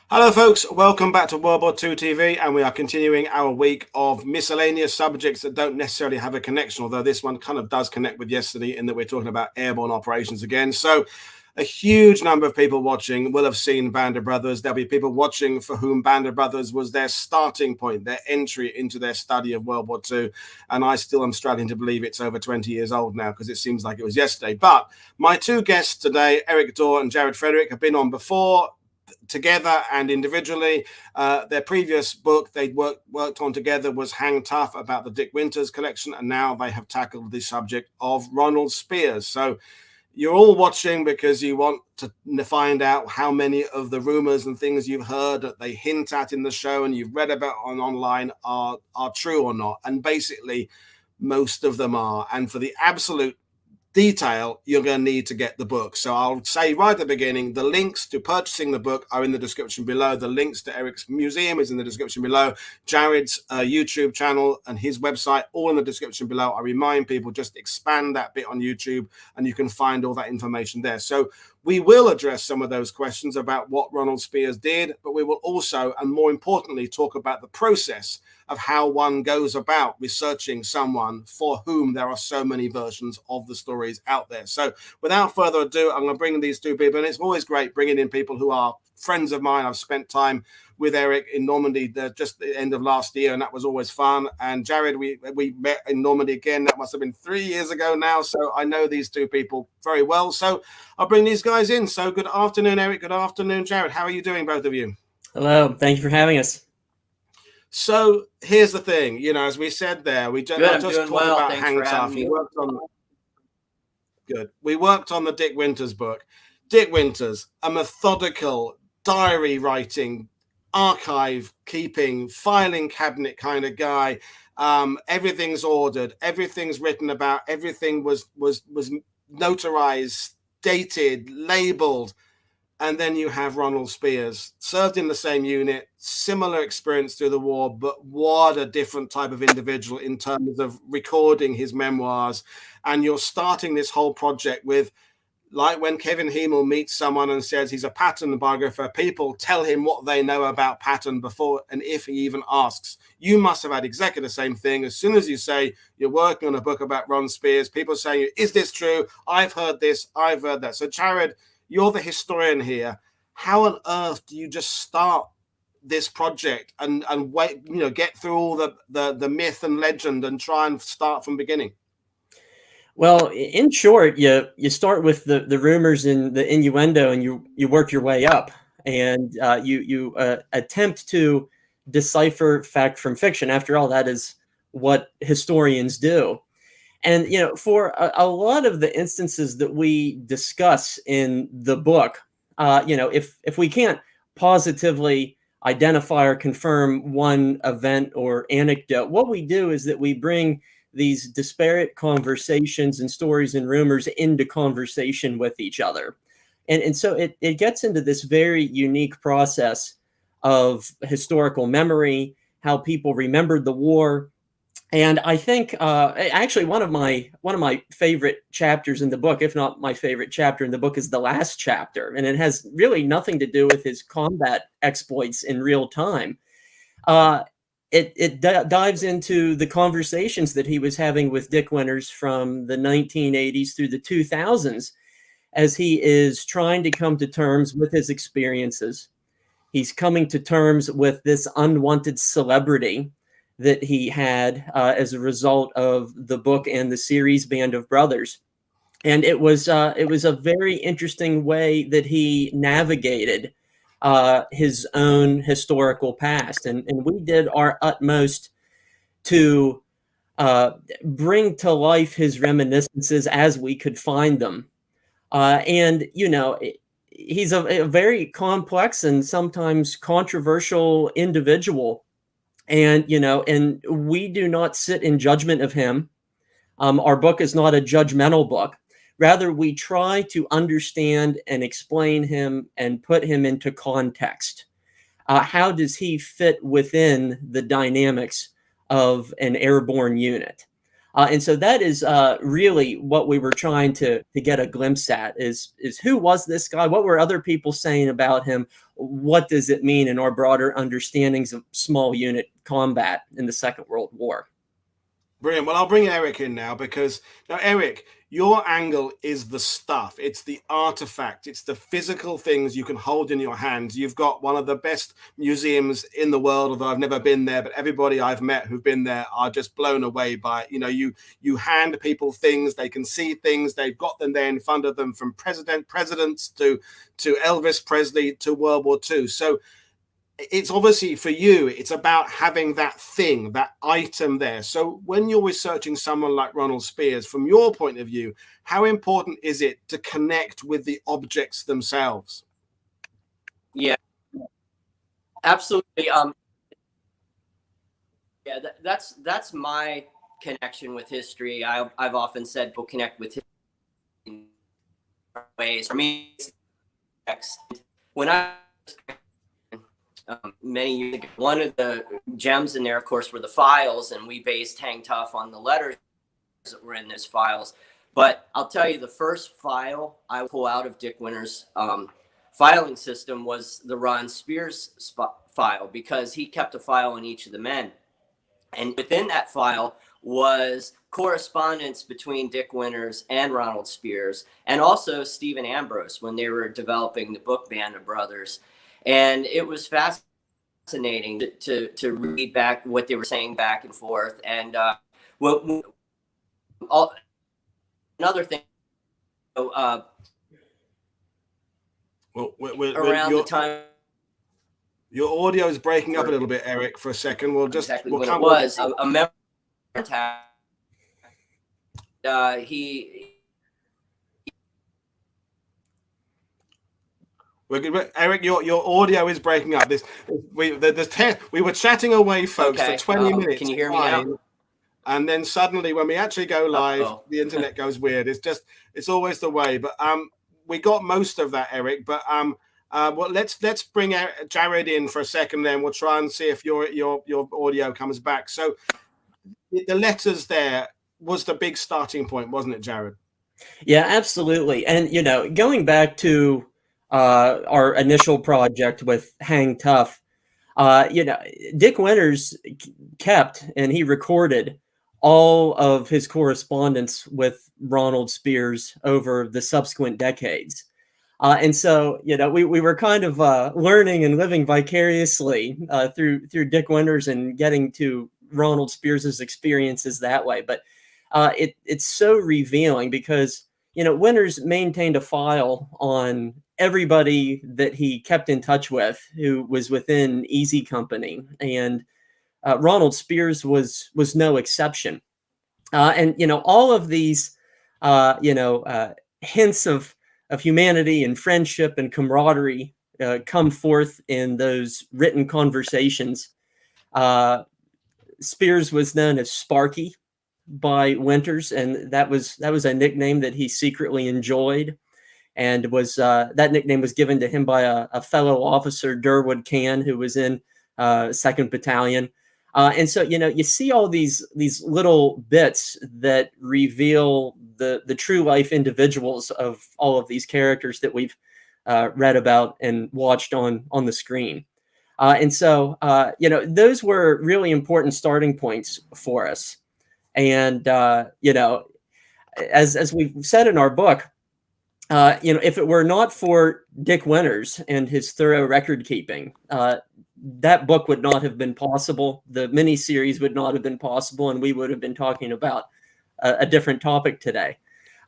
Hello, folks. Welcome back to World War II TV, and we are continuing our week of miscellaneous subjects that don't necessarily have a connection, although this one kind of does connect with yesterday in that we're talking about airborne operations again. So a huge number of people watching will have seen Band of Brothers. There'll be people watching for whom Band of Brothers was their starting point, their entry into their study of World War II. And I still am struggling to believe it's over 20 years old now because it seems like it was yesterday. But my two guests today, Eric Dorr and Jared Frederick, have been on before, together and individually. Their previous book they'd worked on together was Hang Tough, about the Dick Winters collection, and now they have tackled the subject of Ronald Speirs. So you're all watching because you want to find out how many of the rumors and things you've heard that they hint at in the show and you've read about online are true or not. And basically, most of them are. And for the absolute detail, you're going to need to get the book. So I'll say right at the beginning, the links to purchasing the book are in the description below. The links to Eric's museum is in the description below. Jared's YouTube channel and his website, all in the description below. I remind people, just expand that bit on YouTube and you can find all that information there. So we will address some of those questions about what Ronald Speirs did, but we will also, and more importantly, talk about the process of how one goes about researching someone for whom there are so many versions of the stories out there. So without further ado, I'm going to bring these two people, and it's always great bringing in people who are friends of mine. I've spent time with Eric in Normandy just the end of last year, and that was always fun. And Jared, we met in Normandy again. That must have been 3 years ago now. So I know these two people very well. So I'll bring these guys in. So good afternoon, Eric. Good afternoon, Jared. How are you doing, both of you? Hello. Thank you for having us. So here's the thing, as we said there, we just talked well. about Thanks Hang for Tough. having me. We worked on the Dick Winters book. Dick Winters, a methodical diary writing, archive keeping, filing cabinet kind of guy. Everything's ordered, everything's written about, everything was notarized, dated, labeled. And then you have Ronald Speirs, served in the same unit, similar experience through the war, but what a different type of individual in terms of recording his memoirs. And you're starting this whole project with, like when Kevin Hemel meets someone and says he's a Patton biographer, people tell him what they know about Patton before and if he even asks. You must have had exactly the same thing. As soon as you say you're working on a book about Ron Speirs, people say, is this true? I've heard this, I've heard that. So Jared, you're the historian here. How on earth do you just start this project and wait, get through all the myth and legend and try and start from beginning? Well, in short, you start with the rumors and the innuendo, and you work your way up, and you attempt to decipher fact from fiction. After all, that is what historians do. And for a lot of the instances that we discuss in the book, if we can't positively identify or confirm one event or anecdote, what we do is that we bring these disparate conversations and stories and rumors into conversation with each other. And so it gets into this very unique process of historical memory, how people remembered the war. And I think actually one of my favorite chapters in the book, if not my favorite chapter in the book, is the last chapter, and it has really nothing to do with his combat exploits in real time. It dives into the conversations that he was having with Dick Winters from the 1980s through the 2000s, as he is trying to come to terms with his experiences. He's coming to terms with this unwanted celebrity that he had as a result of the book and the series Band of Brothers. And it was a very interesting way that he navigated his own historical past. And we did our utmost to bring to life his reminiscences as we could find them. He's a very complex and sometimes controversial individual. And we do not sit in judgment of him. Our book is not a judgmental book. Rather, we try to understand and explain him and put him into context. How does he fit within the dynamics of an airborne unit? And so that is really what we were trying to get a glimpse at is who was this guy? What were other people saying about him? What does it mean in our broader understandings of small unit combat in the Second World War? Brilliant. Well, I'll bring Eric in now because now, Eric, your angle is the stuff. It's the artifact. It's the physical things you can hold in your hands. You've got one of the best museums in the world, although I've never been there, but everybody I've met who've been there are just blown away by, you hand people things, they can see things, they've got them there in front of them, from presidents to Elvis Presley to World War II. So it's obviously for you, it's about having that thing, that item there. So when you're researching someone like Ronald Speirs, from your point of view, how important is it to connect with the objects themselves? Yeah, absolutely. Yeah, that's my connection with history. I've often said people connect with history in ways. For me, when I many years ago, one of the gems in there, of course, were the files, and we based Hang Tough on the letters that were in those files. But I'll tell you, the first file I pull out of Dick Winter's filing system was the Ron Speirs file, because he kept a file on each of the men. And within that file was correspondence between Dick Winters and Ronald Speirs, and also Stephen Ambrose when they were developing the book Band of Brothers. And it was fascinating to read back what they were saying back and forth. And another thing, around the time. Your audio is breaking up a little bit, Eric, for a second. We'll just exactly we'll what come it was. A member attack. Eric, your audio is breaking up. We were chatting away, folks, for 20 minutes. Can you hear me now? And then suddenly, when we actually go live, the internet goes weird. It's always the way. But we got most of that, Eric. But well, let's bring Jared in for a second. Then we'll try and see if your audio comes back. So the letters there was the big starting point, wasn't it, Jared? Yeah, absolutely. And going back to our initial project with Hang Tough, Dick Winters kept and he recorded all of his correspondence with Ronald Speirs over the subsequent decades. And so, we were kind of learning and living vicariously through Dick Winters and getting to Ronald Speirs' experiences that way. But it's so revealing because, Winters maintained a file on everybody that he kept in touch with who was within Easy Company. And Ronald Speirs was no exception. And, all of these, hints of humanity and friendship and camaraderie come forth in those written conversations. Speirs was known as Sparky by Winters, and that was a nickname that he secretly enjoyed, and was that nickname was given to him by a fellow officer, Durwood Can, who was in 2nd Battalion. And so, you see all these little bits that reveal the true life individuals of all of these characters that we've read about and watched on the screen. And so, those were really important starting points for us. And, as we've said in our book, if it were not for Dick Winters and his thorough record keeping, that book would not have been possible. The miniseries would not have been possible, and we would have been talking about a different topic today.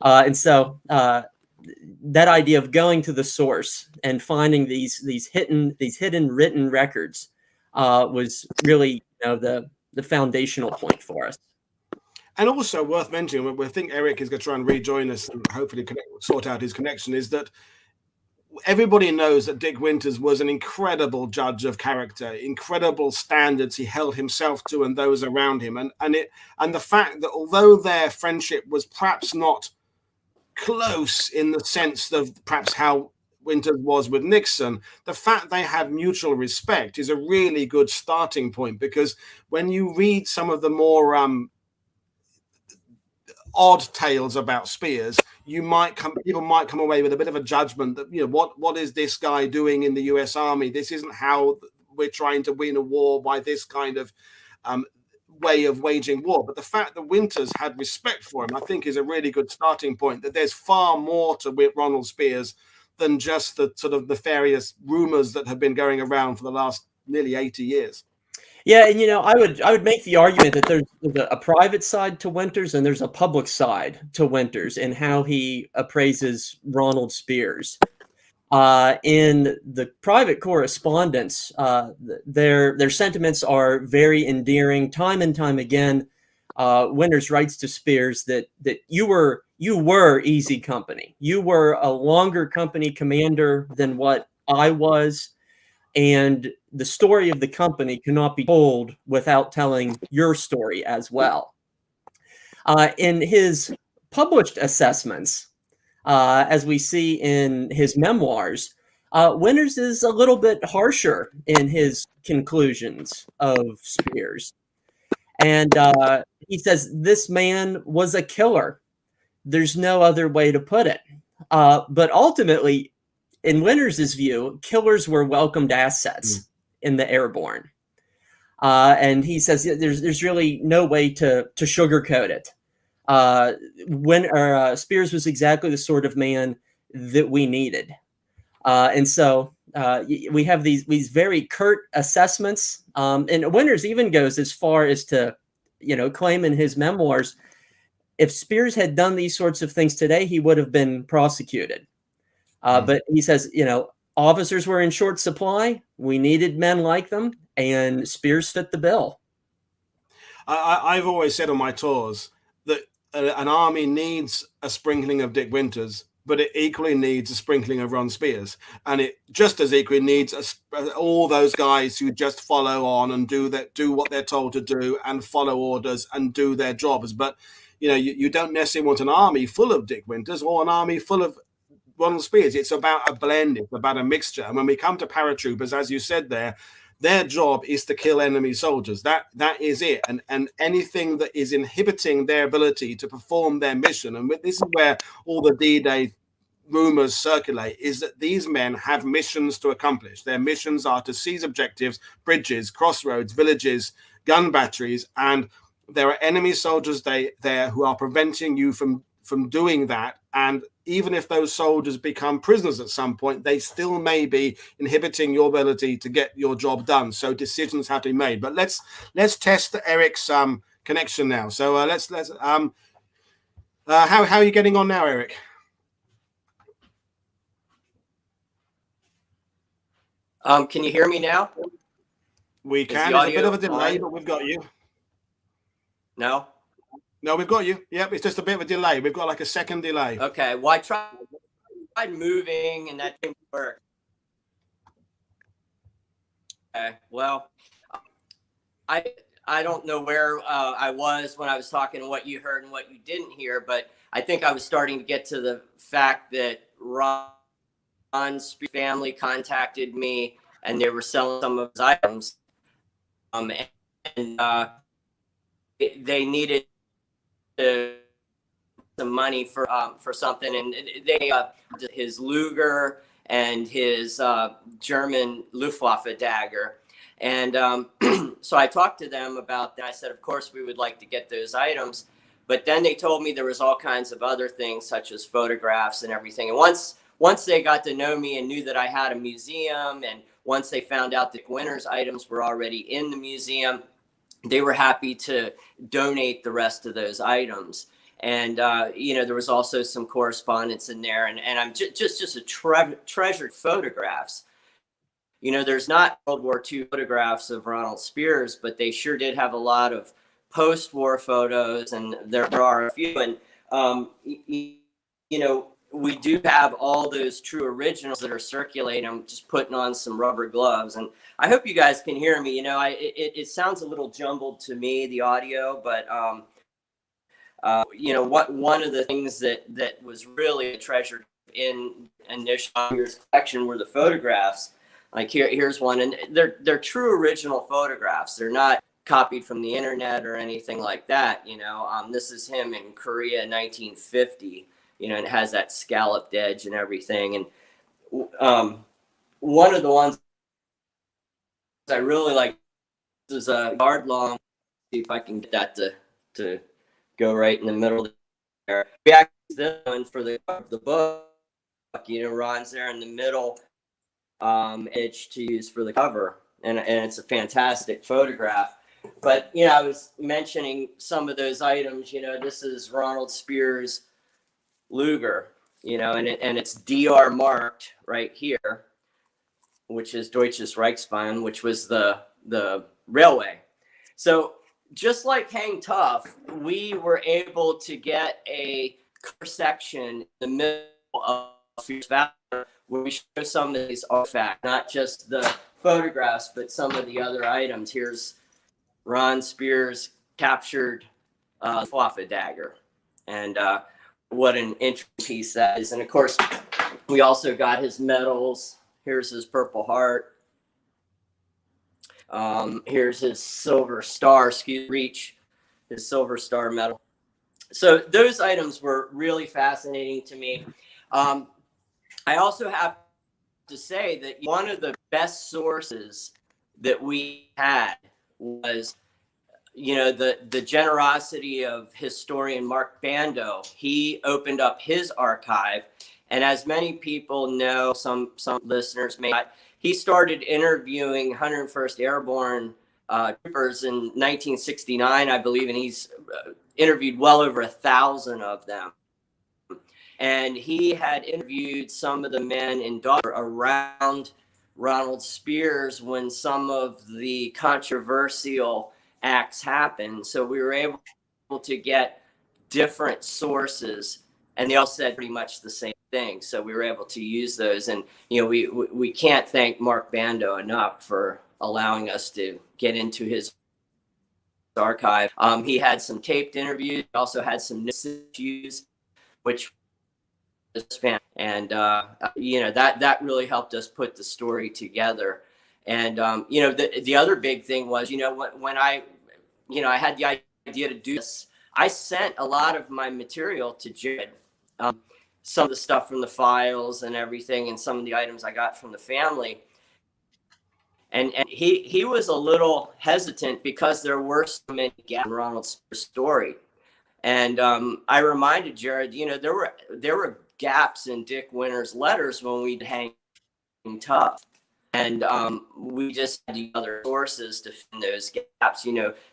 And so that idea of going to the source and finding these hidden written records was really the foundational point for us. And also worth mentioning, we think Eric is going to try and rejoin us and hopefully sort out his connection, is that everybody knows that Dick Winters was an incredible judge of character, incredible standards he held himself to and those around him. And the fact that although their friendship was perhaps not close in the sense of perhaps how Winters was with Nixon, the fact they had mutual respect is a really good starting point, because when you read some of the more odd tales about Speirs, people might come away with a bit of a judgment that, you know, what is this guy doing in the US Army? This isn't how we're trying to win a war, by this kind of way of waging war. But the fact that Winters had respect for him, I think, is a really good starting point, that there's far more to Ronald Speirs than just the sort of nefarious rumors that have been going around for the last nearly 80 years. Yeah, and you know, I would make the argument that there's a private side to Winters and there's a public side to Winters and how he appraises Ronald Speirs. In the private correspondence, their sentiments are very endearing. Time and time again, Winters writes to Speirs that you were easy company. You were a longer company commander than what I was, and the story of the company cannot be told without telling your story as well. In his published assessments, as we see in his memoirs, Winters is a little bit harsher in his conclusions of Speirs. And he says, this man was a killer. There's no other way to put it. But ultimately, in Winters' view, killers were welcomed assets in the airborne. And he says there's really no way to sugarcoat it. Speirs was exactly the sort of man that we needed. And so we have these very curt assessments. And Winters even goes as far as to, you know, claim in his memoirs, if Speirs had done these sorts of things today, he would have been prosecuted. But he says, you know, officers were in short supply. We needed men like them, and Speirs fit the bill. I've always said on my tours that an army needs a sprinkling of Dick Winters, but it equally needs a sprinkling of Ron Speirs, and it just as equally needs all those guys who just follow on and do what they're told to do and follow orders and do their jobs. But you know, you don't necessarily want an army full of Dick Winters or an army full of Ronald Speirs. It's about a blend. It's about a mixture. And when we come to paratroopers, as you said there, their job is to kill enemy soldiers. That is it. And anything that is inhibiting their ability to perform their mission, and this is where all the D-Day rumors circulate, is that these men have missions to accomplish. Their missions are to seize objectives, bridges, crossroads, villages, gun batteries, and there are enemy soldiers there who are preventing you from doing that. And even if those soldiers become prisoners at some point, they still may be inhibiting your ability to get your job done. So decisions have to be made. But let's test Eric's connection now. So how are you getting on now, Eric? Can you hear me now? We can. There's a bit of a delay, but we've got you. No, we've got you. Yep, it's just a bit of a delay. We've got like a second delay. Okay. Well, I tried moving and that didn't work. Okay. Well, I don't know where I was when I was talking, what you heard and what you didn't hear, but I think I was starting to get to the fact that Ron's family contacted me and they were selling some of his items. They needed some money for something, and they his Luger and his German Luftwaffe dagger, and so I talked to them about that. I said, of course, we would like to get those items, but then they told me there was all kinds of other things, such as photographs and everything. And once they got to know me and knew that I had a museum, and once they found out that Winters' items were already in the museum, they were happy to donate the rest of those items. And, you know, there was also some correspondence in there, and I'm just a treasured photographs. You know, there's not World War II photographs of Ronald Speirs, but they sure did have a lot of post-war photos, and there are a few. And, you know, we do have all those true originals that are circulating. I'm just putting on some rubber gloves, and I hope you guys can hear me. You know, it sounds a little jumbled to me, the audio, but you know, one of the things that was really a treasure in initial year's collection were the photographs. Like here's one, and they're true original photographs. They're not copied from the internet or anything like that. This is him in Korea, 1950. And it has that scalloped edge and everything. And one of the ones I really like is a yard long. See if I can get that to go right in the middle there. We actually this one for the book. Ron's there in the middle, edge to use for the cover, and it's a fantastic photograph. But I was mentioning some of those items. This is Ronald Speirs Luger. And it's DR marked right here, which is Deutsches Reichsbahn, which was the railway. So just like Hang Tough, we were able to get a section in the middle of Valor where we show some of these artifacts, not just the photographs, but some of the other items. Here's Ron Speirs captured off a dagger, and what an interesting piece that is. And of course, we also got his medals. Here's his Purple Heart. Here's his Silver Star, Reach, his Silver Star medal. So those items were really fascinating to me. I also have to say that one of the best sources that we had was, the generosity of historian Mark Bando. He opened up his archive, and as many people know, some listeners may not, he started interviewing 101st Airborne troopers in 1969, I believe, and he's interviewed well over 1,000 of them. And he had interviewed some of the men in Valor around Ronald Speirs when some of the controversial acts happened. So we were able to get different sources, and they all said pretty much the same thing. So we were able to use those. And, we can't thank Mark Bando enough for allowing us to get into his archive. He had some taped interviews, also had some interviews, which was fan. And, that really helped us put the story together. And, the other big thing was, when I had the idea to do this, I sent a lot of my material to Jared. Some of the stuff from the files and everything, and some of the items I got from the family. And he was a little hesitant because there were so many gaps in Ronald Speirs' story. And I reminded Jared, there were gaps in Dick Winter's letters when we'd hang tough. And we just had the other sources to fill those gaps.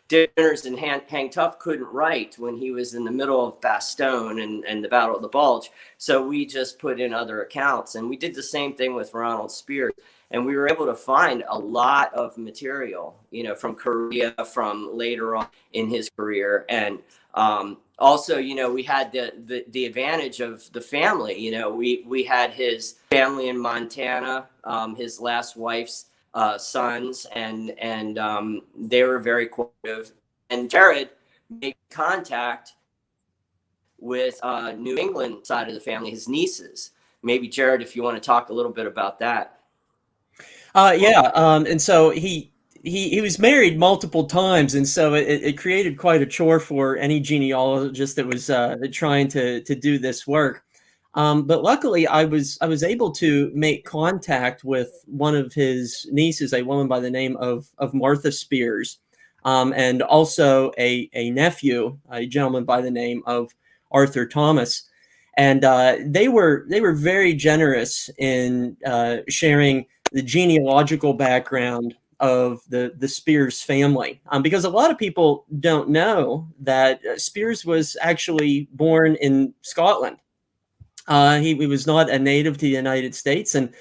Dick Winters and Hang Tough couldn't write when he was in the middle of Bastogne and the Battle of the Bulge. So we just put in other accounts. And we did the same thing with Ronald Speirs. And we were able to find a lot of material, from Korea, from later on in his career. And also, we had the advantage of the family. We had his family in Montana, his last wife's sons, and they were very cooperative. And Jared made contact with New England side of the family, his nieces. Maybe Jared, if you want to talk a little bit about that. And so he was married multiple times, and so it created quite a chore for any genealogist that was trying to do this work. But luckily, I was able to make contact with one of his nieces, a woman by the name of Martha Speirs, and also a nephew, a gentleman by the name of Arthur Thomas. And they were very generous in sharing the genealogical background of the Speirs family, because a lot of people don't know that Speirs was actually born in Scotland. He was not a native to the United States, and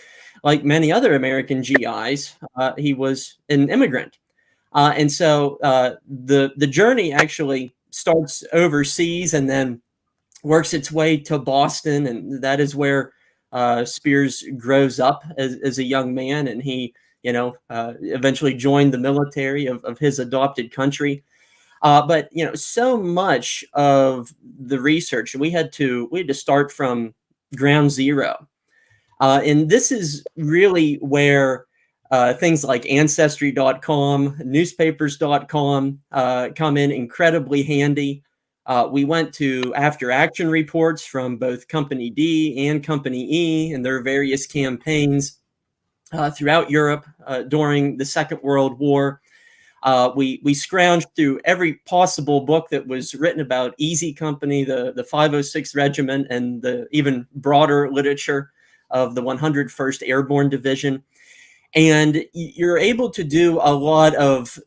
like many other American GIs, he was an immigrant. And so the journey actually starts overseas and then works its way to Boston, and that is where Speirs grows up as a young man, and he, eventually joined the military of his adopted country. But so much of the research we had to start from ground zero, and this is really where Things like ancestry.com, newspapers.com come in incredibly handy. We went to after action reports from both Company D and Company E and their various campaigns throughout Europe during the Second World War. We scrounged through every possible book that was written about Easy Company, the 506th Regiment, and the even broader literature of the 101st Airborne Division. And you're able to do a lot of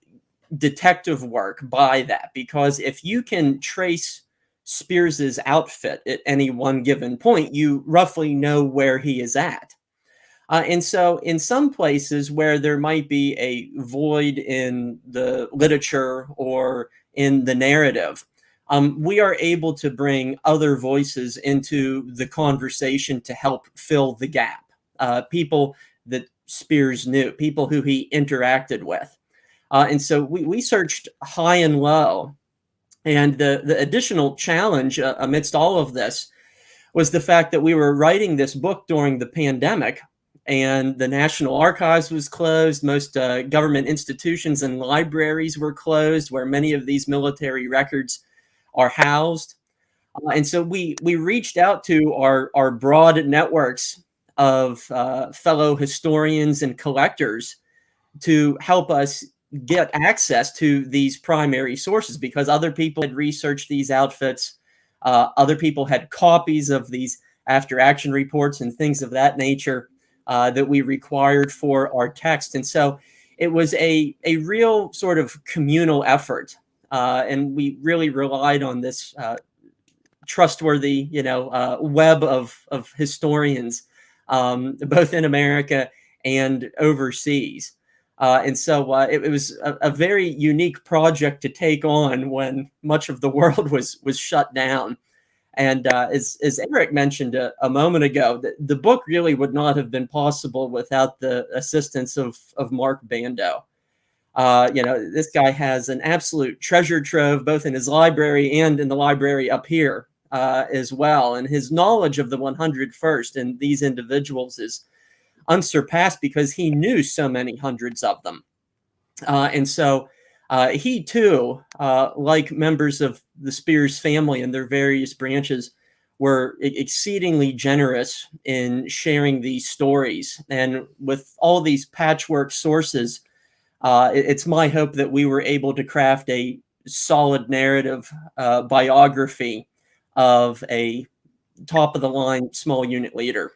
detective work by that, because if you can trace Speirs's outfit at any one given point, you roughly know where he is at. And so in some places where there might be a void in the literature or in the narrative, we are able to bring other voices into the conversation to help fill the gap. People that Speirs knew, people who he interacted with. And so we searched high and low. And the additional challenge amidst all of this was the fact that we were writing this book during the pandemic, and the National Archives was closed. Most government institutions and libraries were closed, where many of these military records are housed. And so we reached out to our broad networks of fellow historians and collectors to help us get access to these primary sources, because other people had researched these outfits. Other people had copies of these after action reports and things of that nature that we required for our text. And so it was a real sort of communal effort. And we really relied on this trustworthy, web of historians, both in America and overseas. And so it was a very unique project to take on when much of the world was shut down. And as Eric mentioned a moment ago, the book really would not have been possible without the assistance of Mark Bando. This guy has an absolute treasure trove, both in his library and in the library up here as well. And his knowledge of the 101st and these individuals is unsurpassed, because he knew so many hundreds of them. And so he too, like members of the Speirs family and their various branches, were exceedingly generous in sharing these stories. And with all these patchwork sources, it's my hope that we were able to craft a solid narrative biography of a top-of-the-line small unit leader.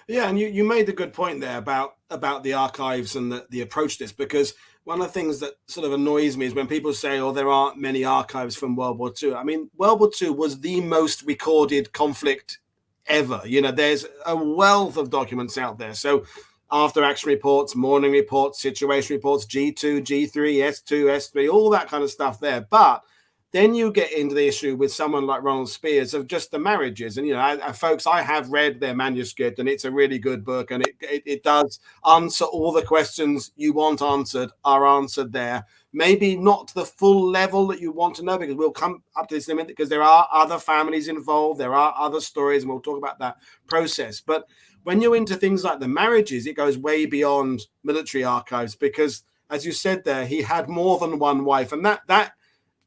Yeah, and you made a good point there about the archives and the approach to this, because one of the things that sort of annoys me is when people say, oh, there aren't many archives from World War II. I mean, World War II was the most recorded conflict ever. There's a wealth of documents out there. So after action reports, morning reports, situation reports, G2, G3, S2, S3, all that kind of stuff there. But then you get into the issue with someone like Ronald Speirs of just the marriages. And, folks, I have read their manuscript, and it's a really good book. And it does answer all the questions you want answered are answered there. Maybe not to the full level that you want to know, because we'll come up to this in a minute, because there are other families involved. There are other stories, and we'll talk about that process. But when you're into things like the marriages, it goes way beyond military archives, because, as you said there, he had more than one wife. And that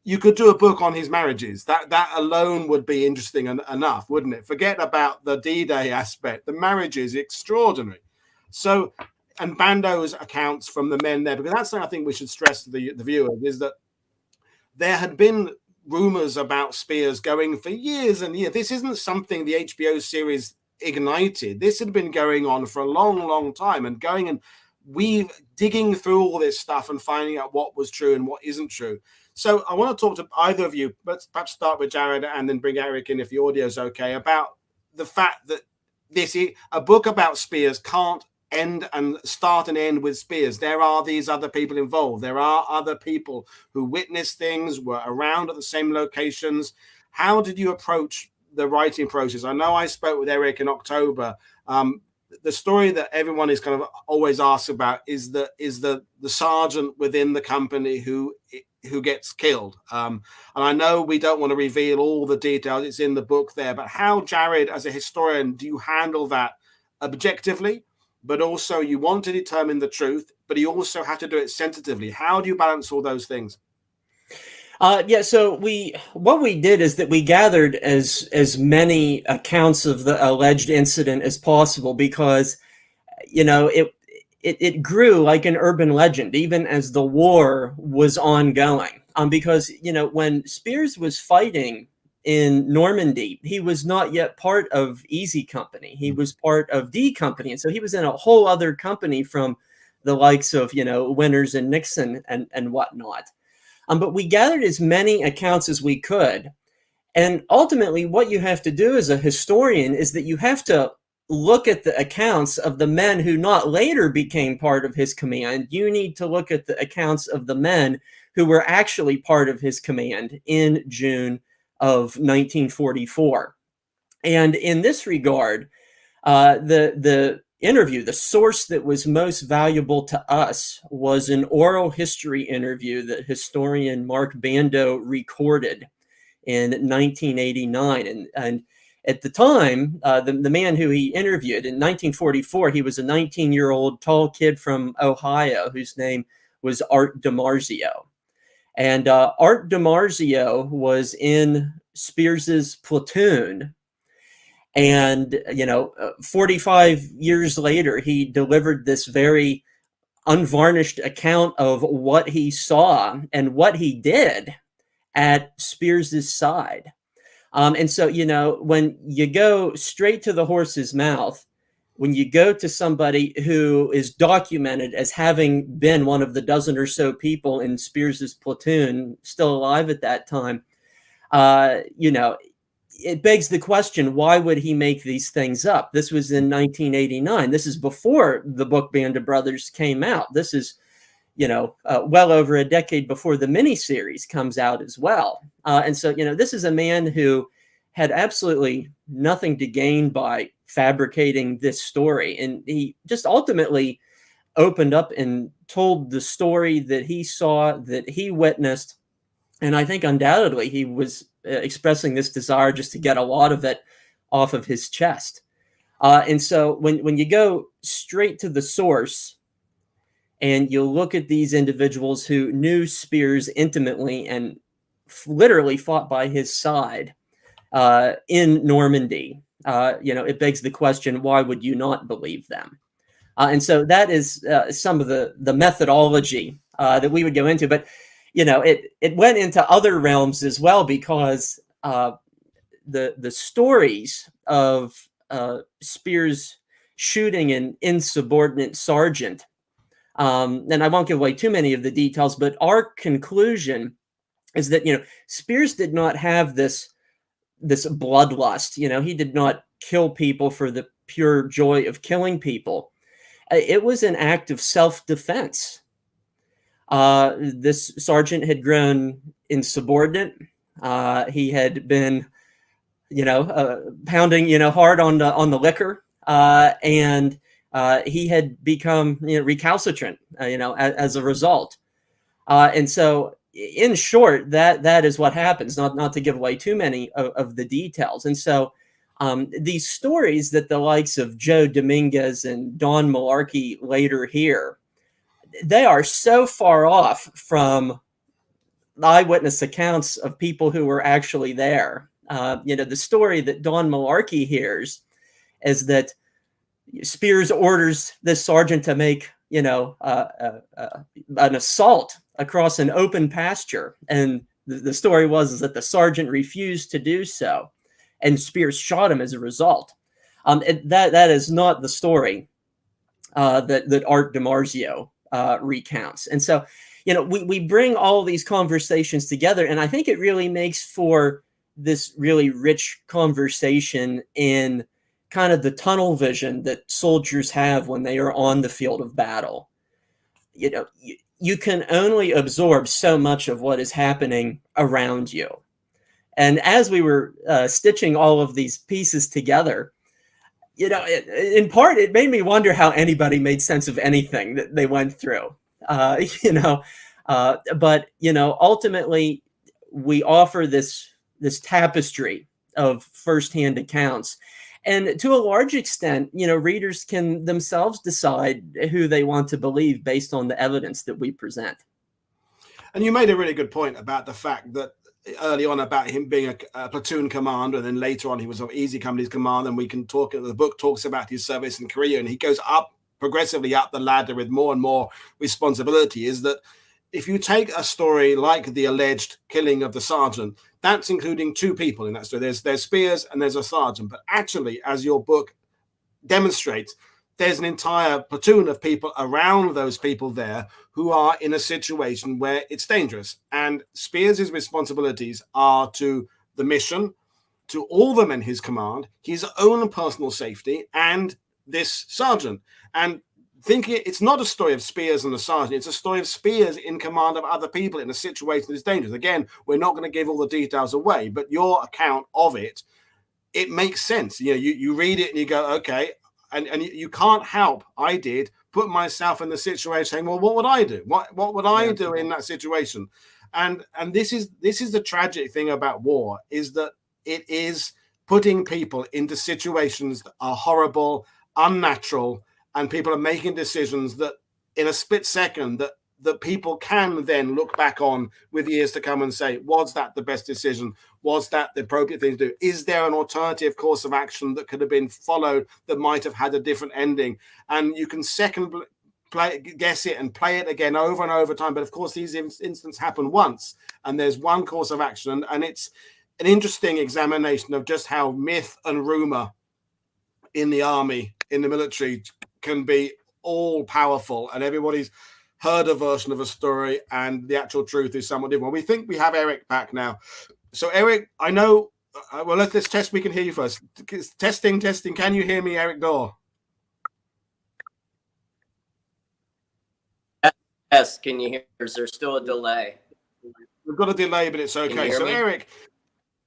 you could do a book on his marriages. That alone would be interesting enough, wouldn't it? Forget about the D-Day aspect. The marriage is extraordinary. So, and Bando's accounts from the men there, because that's something I think we should stress to the viewers, is that there had been rumors about Speirs going for years and years. This isn't something the HBO series ignited. This had been going on for a long, long time, and going and digging through all this stuff and finding out what was true and what isn't true. So I want to talk to either of you, but perhaps start with Jared and then bring Eric in if the audio is okay, about the fact that a book about Speirs can't end and start and end with Speirs. There are these other people involved. There are other people who witnessed things, were around at the same locations. How did you approach the writing process? I know I spoke with Eric in October. The story that everyone is kind of always asked about is the sergeant within the company who gets killed. And I know we don't want to reveal all the details. It's in the book there. But how, Jared, as a historian, do you handle that objectively? but also you want to determine the truth, but you also have to do it sensitively. How do you balance all those things? Yeah, so what we did is that we gathered as many accounts of the alleged incident as possible, because it grew like an urban legend even as the war was ongoing. Because when Speirs was fighting in Normandy, he was not yet part of Easy Company. He was part of D Company, and so he was in a whole other company from the likes of Winters and Nixon and whatnot. But we gathered as many accounts as we could. And ultimately, what you have to do as a historian is that you have to look at the accounts of the men who not later became part of his command. You need to look at the accounts of the men who were actually part of his command in June of 1944. And in this regard, the interview, the source that was most valuable to us, was an oral history interview that historian Mark Bando recorded in 1989. And at the time, the man who he interviewed in 1944, he was a 19-year-old tall kid from Ohio whose name was Art DiMarzio. And Art DiMarzio was in Speirs's platoon. And, 45 years later, he delivered this very unvarnished account of what he saw and what he did at Speirs's side. And so, when you go straight to the horse's mouth, when you go to somebody who is documented as having been one of the dozen or so people in Speirs's platoon, still alive at that time, it begs the question, why would he make these things up? This was in 1989. This is before the book Band of Brothers came out. This is, well over a decade before the miniseries comes out as well. And so, this is a man who had absolutely nothing to gain by fabricating this story. And he just ultimately opened up and told the story that he saw, that he witnessed. And I think undoubtedly he was expressing this desire just to get a lot of it off of his chest. And so when you go straight to the source and you look at these individuals who knew Speirs intimately and literally fought by his side in Normandy, it begs the question, why would you not believe them? And so that is some of the methodology that we would go into. But it went into other realms as well, because the stories of Speirs shooting an insubordinate sergeant, and I won't give away too many of the details, but our conclusion is that Speirs did not have this bloodlust. He did not kill people for the pure joy of killing people. It was an act of self-defense. This sergeant had grown insubordinate. He had been, pounding, hard on the liquor, and he had become, recalcitrant, as a result. And so, in short, that is what happens. Not to give away too many of the details. And so, these stories that the likes of Joe Dominguez and Don Malarkey later hear, they are so far off from eyewitness accounts of people who were actually there. The story that Don Malarkey hears is that Speirs orders this sergeant to make, an assault across an open pasture. And the story was that the sergeant refused to do so, and Speirs shot him as a result. That is not the story that Art DiMarzio recounts. And so, we bring all these conversations together, and I think it really makes for this really rich conversation in kind of the tunnel vision that soldiers have when they are on the field of battle. You can only absorb so much of what is happening around you. And as we were stitching all of these pieces together, in part, it made me wonder how anybody made sense of anything that they went through. But ultimately, we offer this tapestry of firsthand accounts, And to a large extent, readers can themselves decide who they want to believe based on the evidence that we present. And you made a really good point about the fact that early on about him being a platoon commander, and then later on he was of Easy Company's command. And we can talk, the book talks about his service in Korea, and he goes up progressively up the ladder with more and more responsibility. Is that if you take a story like the alleged killing of the sergeant, that's including two people in that story. There's Speirs and there's a sergeant. But actually, as your book demonstrates, there's an entire platoon of people around those people there who are in a situation where it's dangerous. And Speirs' responsibilities are to the mission, to all the men in his command, his own personal safety, and this sergeant. And thinking it's not a story of Speirs and the sergeant, it's a story of Speirs in command of other people in a situation that's dangerous. Again, we're not going to give all the details away, but your account of it makes sense. You read it and you go, okay, and you can't help, I did, put myself in the situation saying, well, what would I do? What would I do in that situation? And this is the tragic thing about war, is that it is putting people into situations that are horrible, unnatural, and people are making decisions that in a split second that people can then look back on with years to come and say, was that the best decision? Was that the appropriate thing to do? Is there an alternative course of action that could have been followed that might have had a different ending? And you can guess it and play it again over and over time. But of course, these incidents happen once, and there's one course of action. And it's an interesting examination of just how myth and rumor in the army, in the military, can be all powerful, and everybody's heard a version of a story and the actual truth is somewhat different. Well, we think we have Eric back now. So Eric, I know, well, let's test. We can hear you first. Testing. Can you hear me, Eric Dorr? Yes, can you hear? Is there still a delay? We've got a delay, but it's okay. So me? Eric,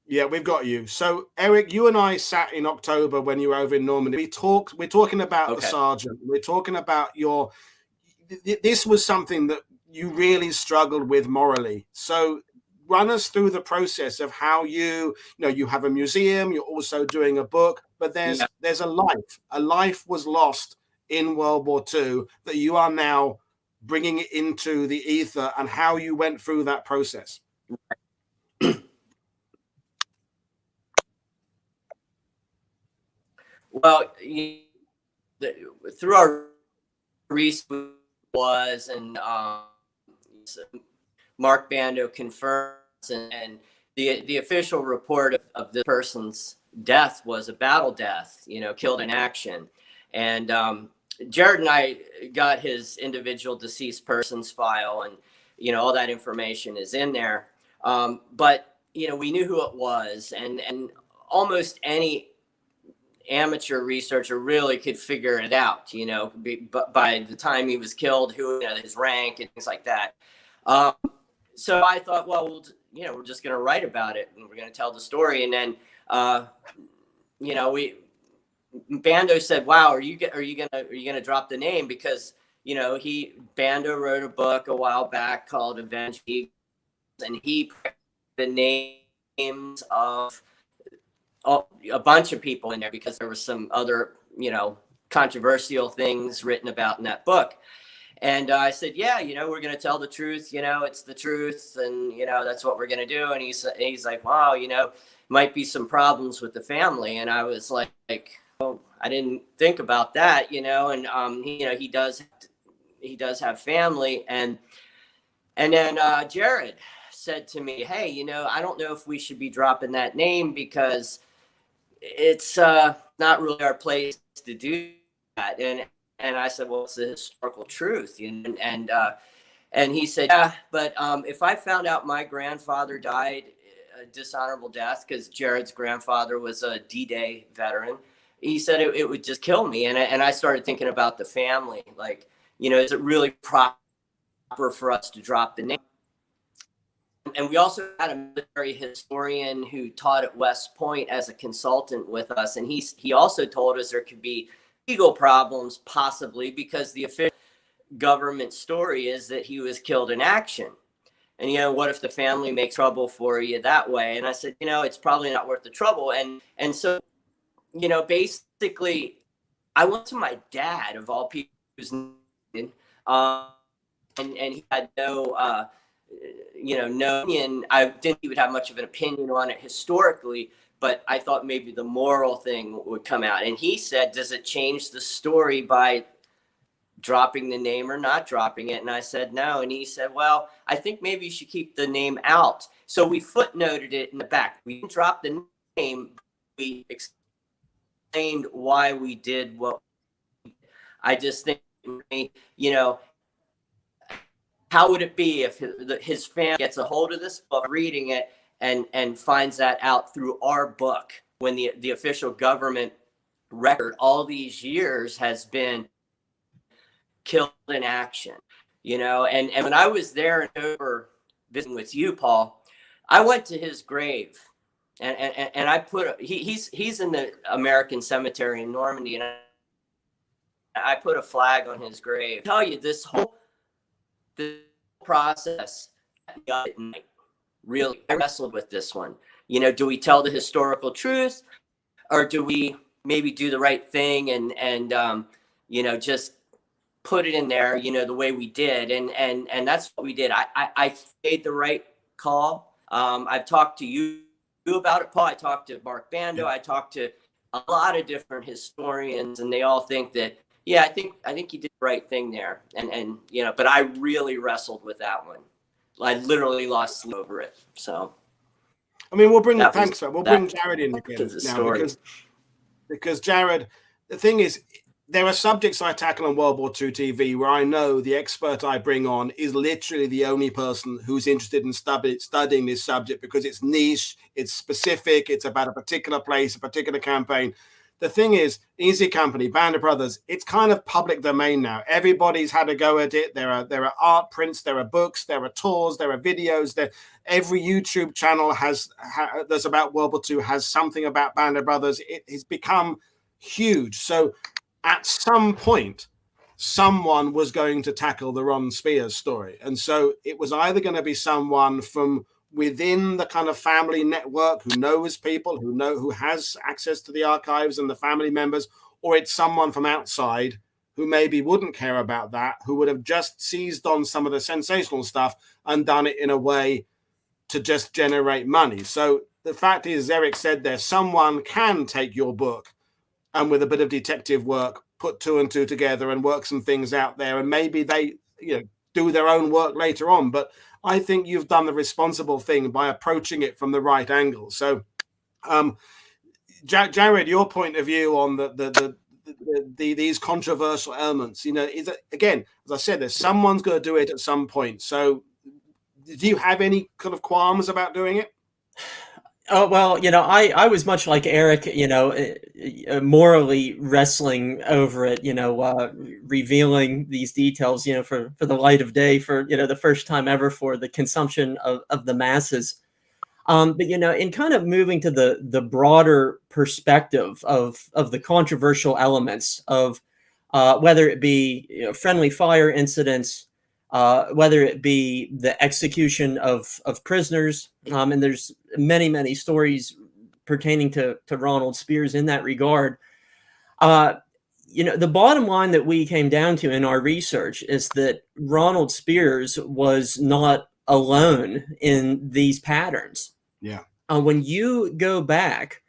yeah, we've got you. So Eric, you and I sat in October when you were over in Normandy. We're talking about the sergeant. We're talking about this was something that you really struggled with morally. So run us through the process of how you have a museum, you're also doing a book, but there's a life. A life was lost in World War II that you are now bringing it into the ether, and how you went through that process. Well, through our research and Mark Bando confirms, and the official report of this person's death was a battle death, killed in action. And Jared and I got his individual deceased persons file, and all that information is in there. But we knew who it was, and almost any amateur researcher really could figure it out, but by the time he was killed, his rank and things like that. So I thought, well, we're just going to write about it and we're going to tell the story. And then, Bando said, wow, are you gonna drop the name? Because, Bando wrote a book a while back called Avenge, and he put the names of a bunch of people in there because there was some other, controversial things written about in that book. And I said, yeah, we're going to tell the truth, it's the truth. And, that's what we're going to do. And he's like, wow, might be some problems with the family. And I was like, well, I didn't think about that, and, he does have family. And then Jared said to me, hey, I don't know if we should be dropping that name because it's not really our place to do that. And I said, well, it's the historical truth. And he said, yeah, but if I found out my grandfather died a dishonorable death, because Jared's grandfather was a D-Day veteran, he said it would just kill me. And I started thinking about the family. Like, is it really proper for us to drop the name? And we also had a military historian who taught at West Point as a consultant with us. And he also told us there could be legal problems, possibly, because the official government story is that he was killed in action. And, what if the family makes trouble for you that way? And I said, it's probably not worth the trouble. And so basically, I went to my dad, of all people, who's and he had no opinion. I didn't think he would have much of an opinion on it historically, but I thought maybe the moral thing would come out. And he said, does it change the story by dropping the name or not dropping it? And I said, no. And he said, well, I think maybe you should keep the name out. So we footnoted it in the back. We didn't drop the name. We explained why we did what we did. I just think, how would it be if his family gets a hold of this book, reading it, and finds that out through our book, when the official government record all these years has been killed in action, and when I was there in October visiting with you, Paul, I went to his grave, and I put he's in the American cemetery in Normandy, and I put a flag on his grave. I tell you, this process at night, really, I wrestled with this one. Do we tell the historical truth, or do we maybe do the right thing and just put it in there, the way we did, and that's what we did. I made the right call. I've talked to you about it, Paul. I talked to Mark Bando. I talked to a lot of different historians, and they all think that, yeah, I think you did the right thing there, and but I really wrestled with that one. I literally lost sleep over it. So, I mean, we'll bring bring Jared in again now, because Jared, the thing is, there are subjects I tackle on World War II TV where I know the expert I bring on is literally the only person who's interested in studying this subject, because it's niche, it's specific, it's about a particular place, a particular campaign. The thing is, Easy Company, Band of Brothers, it's kind of public domain now. Everybody's had a go at it. There are art prints, there are books, there are tours, there are videos. Every YouTube channel that's about World War II has something about Band of Brothers. It has become huge. So at some point, someone was going to tackle the Ron Speirs story. And so it was either going to be someone from within the kind of family network who knows people, who has access to the archives and the family members, or it's someone from outside who maybe wouldn't care about that, who would have just seized on some of the sensational stuff and done it in a way to just generate money. So the fact is, as Eric said there, someone can take your book and with a bit of detective work, put two and two together and work some things out there, and maybe they do their own work later on. But I think you've done the responsible thing by approaching it from the right angle. So, Jared, your point of view on these controversial elements, is it, again, as I said, there's someone's going to do it at some point. So, do you have any kind of qualms about doing it? Oh, well, I was much like Eric, morally wrestling over it, revealing these details, for the light of day, for, the first time ever, for the consumption of the masses. But, in kind of moving to the broader perspective of the controversial elements of whether it be friendly fire incidents, whether it be the execution of prisoners, and there's many stories pertaining to Ronald Speirs in that regard. The bottom line that we came down to in our research is that Ronald Speirs was not alone in these patterns. Yeah. When you go back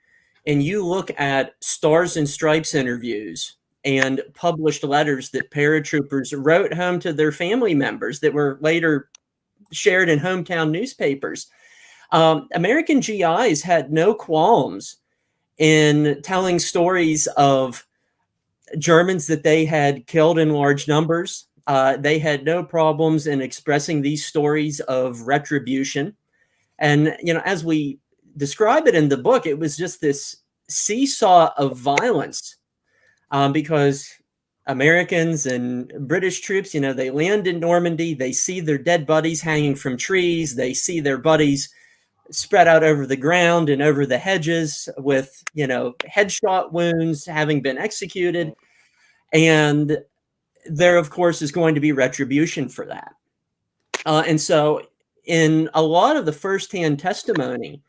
and you look at Stars and Stripes interviews and published letters that paratroopers wrote home to their family members that were later shared in hometown newspapers, American GIs had no qualms in telling stories of Germans that they had killed in large numbers. They had no problems in expressing these stories of retribution. And, as we describe it in the book, it was just this seesaw of violence, because Americans and British troops, they land in Normandy, they see their dead buddies hanging from trees, they see their buddies spread out over the ground and over the hedges with, headshot wounds, having been executed. And there, of course, is going to be retribution for that. And so in a lot of the firsthand testimony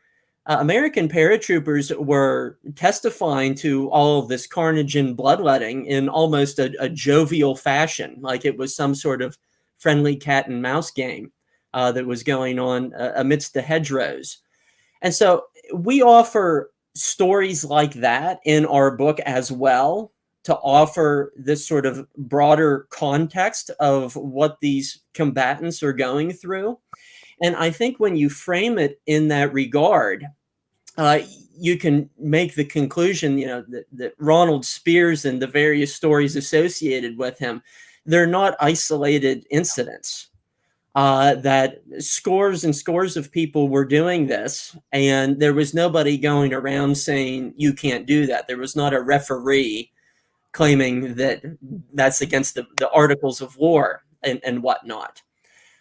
American paratroopers were testifying to all of this carnage and bloodletting in almost a jovial fashion, like it was some sort of friendly cat and mouse game that was going on amidst the hedgerows. And so we offer stories like that in our book as well, to offer this sort of broader context of what these combatants are going through. And I think when you frame it in that regard, you can make the conclusion, that Ronald Speirs and the various stories associated with him, they're not isolated incidents. That scores and scores of people were doing this, and there was nobody going around saying you can't do that. There was not a referee claiming that that's against the articles of war and whatnot.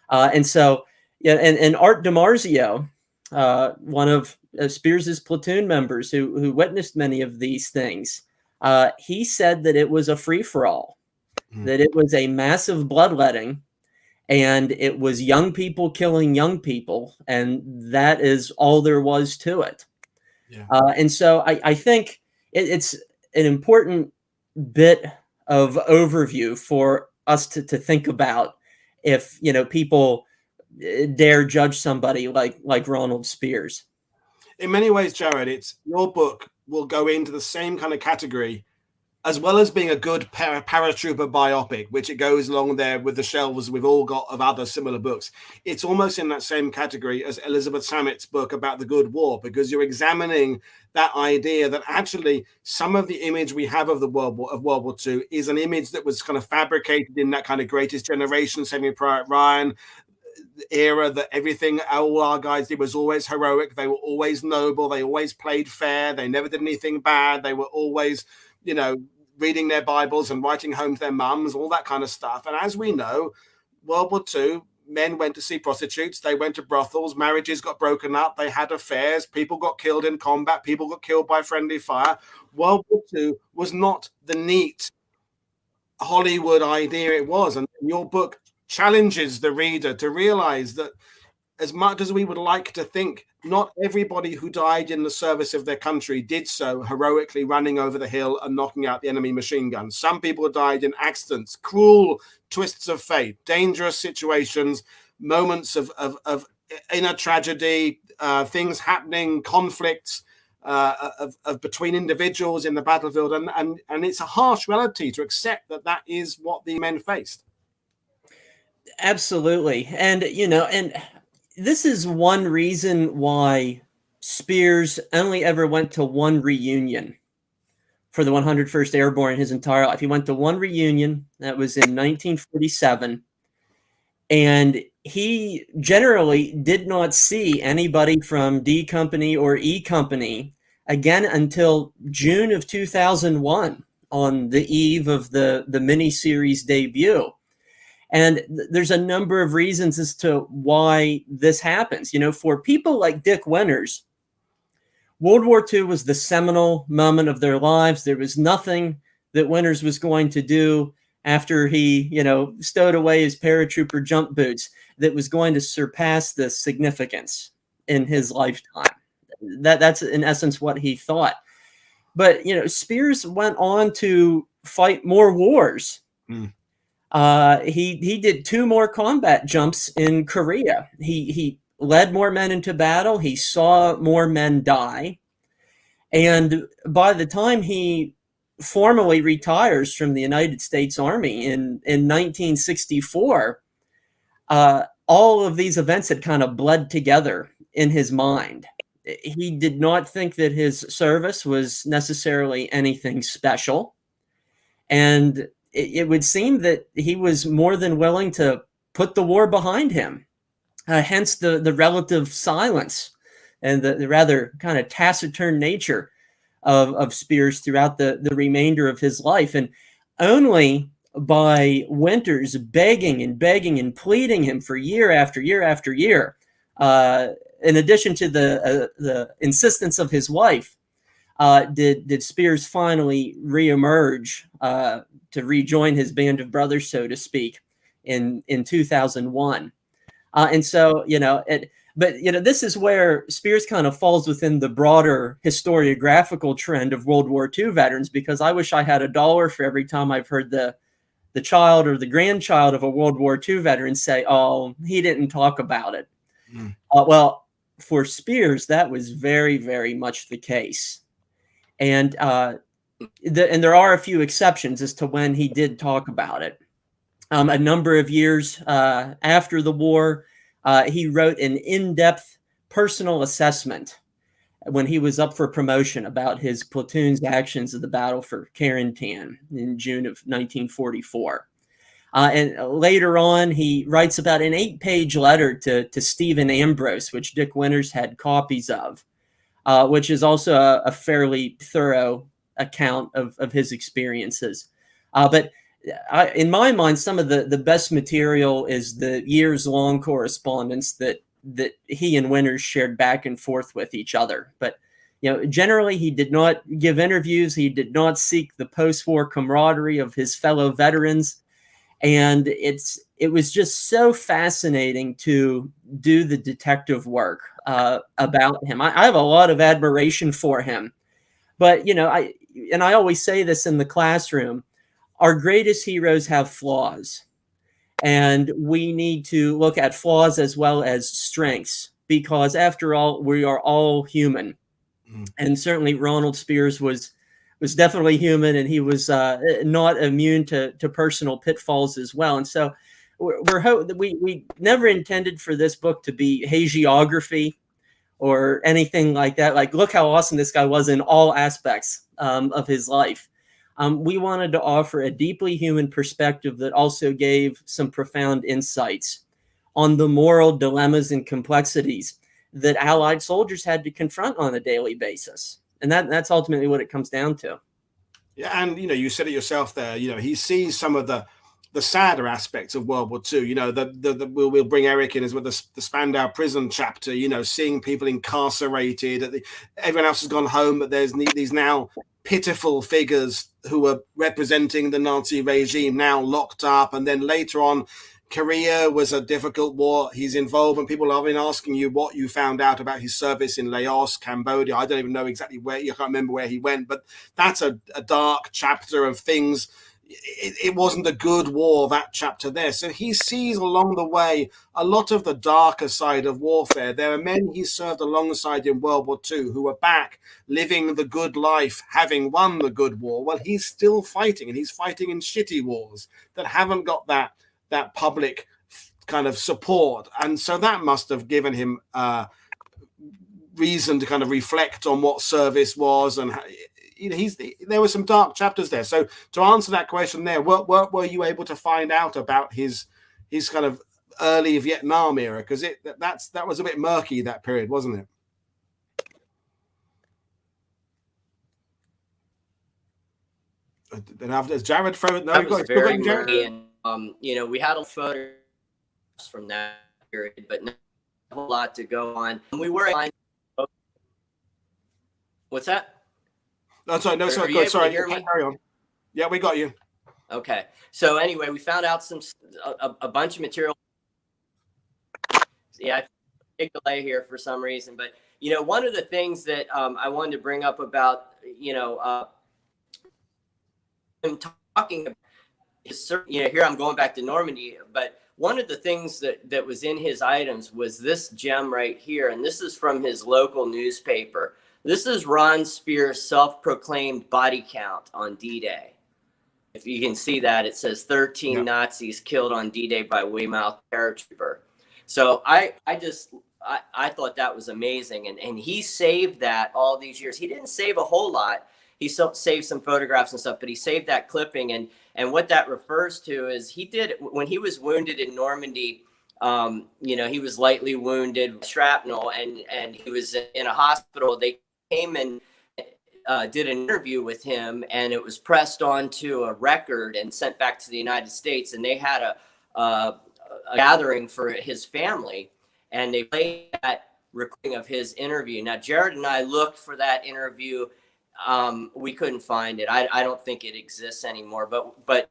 And so, and Art DiMarzio, one of Speirs's platoon members who witnessed many of these things, he said that it was a free-for-all, that it was a massive bloodletting, and it was young people killing young people, and that is all there was to it. Yeah. And so I think it's an important bit of overview for us to think about if people dare judge somebody like Ronald Speirs. In many ways, Jared, it's your book will go into the same kind of category, as well as being a good paratrooper biopic, which it goes along there with the shelves we've all got of other similar books. It's almost in that same category as Elizabeth Sammett's book about the Good War, because you're examining that idea that actually some of the image we have of World War II is an image that was kind of fabricated in that kind of Greatest Generation, Saving Private Ryan era, that everything all our guys did was always heroic. They were always noble. They always played fair. They never did anything bad. They were always, reading their Bibles and writing home to their mums, all that kind of stuff. And as we know, World War II, men went to see prostitutes. They went to brothels. Marriages got broken up. They had affairs. People got killed in combat. People got killed by friendly fire. World War II was not the neat Hollywood idea it was. And your book challenges the reader to realize that as much as we would like to think, not everybody who died in the service of their country did so heroically running over the hill and knocking out the enemy machine guns. Some people died in accidents, cruel twists of fate, dangerous situations, moments of inner tragedy, things happening, conflicts of between individuals in the battlefield. And it's a harsh reality to accept that is what the men faced. Absolutely. And, and this is one reason why Speirs only ever went to one reunion for the 101st Airborne in his entire life. He went to one reunion. That was in 1947. And he generally did not see anybody from D Company or E Company again until June of 2001 on the eve of the miniseries debut. And there's a number of reasons as to why this happens. For people like Dick Winters, World War II was the seminal moment of their lives. There was nothing that Winters was going to do after he, stowed away his paratrooper jump boots that was going to surpass the significance in his lifetime. That's in essence what he thought. But, Speirs went on to fight more wars. He did 2 more combat jumps in Korea. He led more men into battle. He saw more men die. And by the time he formally retires from the United States Army in 1964, all of these events had kind of bled together in his mind. He did not think that his service was necessarily anything special. And it would seem that he was more than willing to put the war behind him, hence the relative silence and the rather kind of taciturn nature of Speirs throughout the remainder of his life. And only by Winters begging and pleading him for year after year after year, in addition to the insistence of his wife, did Speirs finally reemerge to rejoin his band of brothers, so to speak, in 2001. And so, But this is where Speirs kind of falls within the broader historiographical trend of World War II veterans, because I wish I had $1 for every time I've heard the child or the grandchild of a World War II veteran say, "Oh, he didn't talk about it." Mm. Well, for Speirs, that was very, very much the case. And there are a few exceptions as to when he did talk about it. A number of years after the war, he wrote an in-depth personal assessment when he was up for promotion about his platoon's actions at the Battle for Carentan in June of 1944. And later on, he writes about an 8-page letter to Stephen Ambrose, which Dick Winters had copies of, which is also a fairly thorough account of his experiences. But in my mind, some of the best material is the years-long correspondence that he and Winters shared back and forth with each other. But generally, he did not give interviews. He did not seek the post-war camaraderie of his fellow veterans. And it was just so fascinating to do the detective work about him. I have a lot of admiration for him. But, I always say this in the classroom, our greatest heroes have flaws. And we need to look at flaws as well as strengths, because after all, we are all human. Mm. And certainly Ronald Speirs was definitely human, and he was not immune to personal pitfalls as well. And so we never intended for this book to be hagiography or anything like that. Like, look how awesome this guy was in all aspects of his life. We wanted to offer a deeply human perspective that also gave some profound insights on the moral dilemmas and complexities that Allied soldiers had to confront on a daily basis. And that's ultimately what it comes down to. Yeah, and you said it yourself there. He sees some of the sadder aspects of World War II. We'll bring Eric in as with the Spandau prison chapter. Seeing people incarcerated. Everyone else has gone home, but there's these now pitiful figures who were representing the Nazi regime now locked up, and then later on, Korea was a difficult war. He's involved, and people have been asking you what you found out about his service in Laos, Cambodia. I don't even know exactly where. I can't remember where he went, but that's a dark chapter of things. It wasn't a good war, that chapter there. So he sees along the way a lot of the darker side of warfare. There are men he served alongside in World War II who are back living the good life, having won the good war. Well, he's still fighting, and he's fighting in shitty wars that haven't got that public kind of support. And so that must have given him reason to kind of reflect on what service was. And there were some dark chapters there. So to answer that question there, what were you able to find out about his kind of early Vietnam era? Because that was a bit murky, that period, wasn't it? Does Jared throw it? No, that was very murky. And we had a photo from that period, but not a whole lot to go on. We were what's that? Oh, sorry, no, sorry, good. Sorry, carry on. Yeah, we got you. Okay, so anyway, we found out a bunch of material. Yeah, big delay here for some reason, but one of the things that I wanted to bring up about him talking about here I'm going back to Normandy, but one of the things that was in his items was this gem right here, and this is from his local newspaper. This is Ron Speirs' self-proclaimed body count on D-Day. If you can see that, it says 13 Nazis killed on D-Day by Weymouth paratrooper. So I thought that was amazing, and he saved that all these years. He didn't save a whole lot. He saved some photographs and stuff, but he saved that clipping. And what that refers to is he did, when he was wounded in Normandy, he was lightly wounded, shrapnel, and he was in a hospital. They came and did an interview with him, and it was pressed onto a record and sent back to the United States. And they had a gathering for his family, and they played that recording of his interview. Now, Jared and I looked for that interview. We couldn't find it. I don't think it exists anymore, but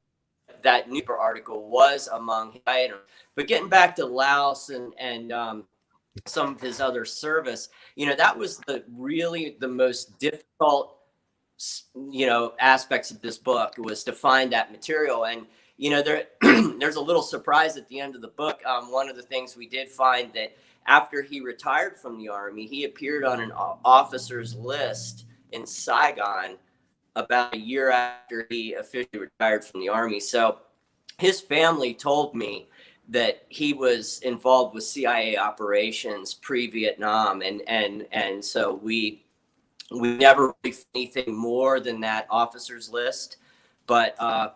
that newspaper article was among his items. But getting back to Laos and some of his other service. That was really the most difficult, aspects of this book, was to find that material. And, there's a little surprise at the end of the book. One of the things we did find, that after he retired from the Army, he appeared on an officer's list in Saigon about a year after he officially retired from the Army. So his family told me that he was involved with CIA operations pre-Vietnam, and so we never really found anything more than that officer's list. But I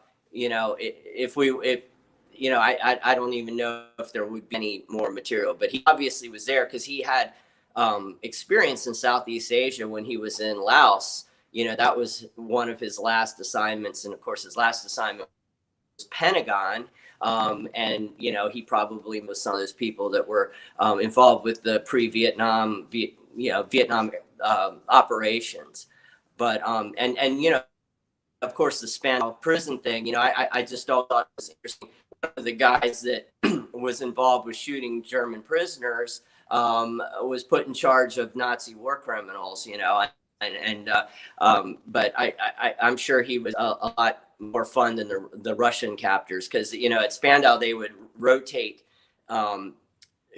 don't even know if there would be any more material. But he obviously was there because he had experience in Southeast Asia when he was in Laos. That was one of his last assignments, and of course his last assignment was Pentagon. And he probably was some of those people that were involved with the pre-Vietnam, Vietnam operations. But of course, the Spandau prison thing. I just thought it was interesting. One of the guys that was involved with shooting German prisoners was put in charge of Nazi war criminals. But I'm sure he was a lot more fun than the Russian captors, because at Spandau they would rotate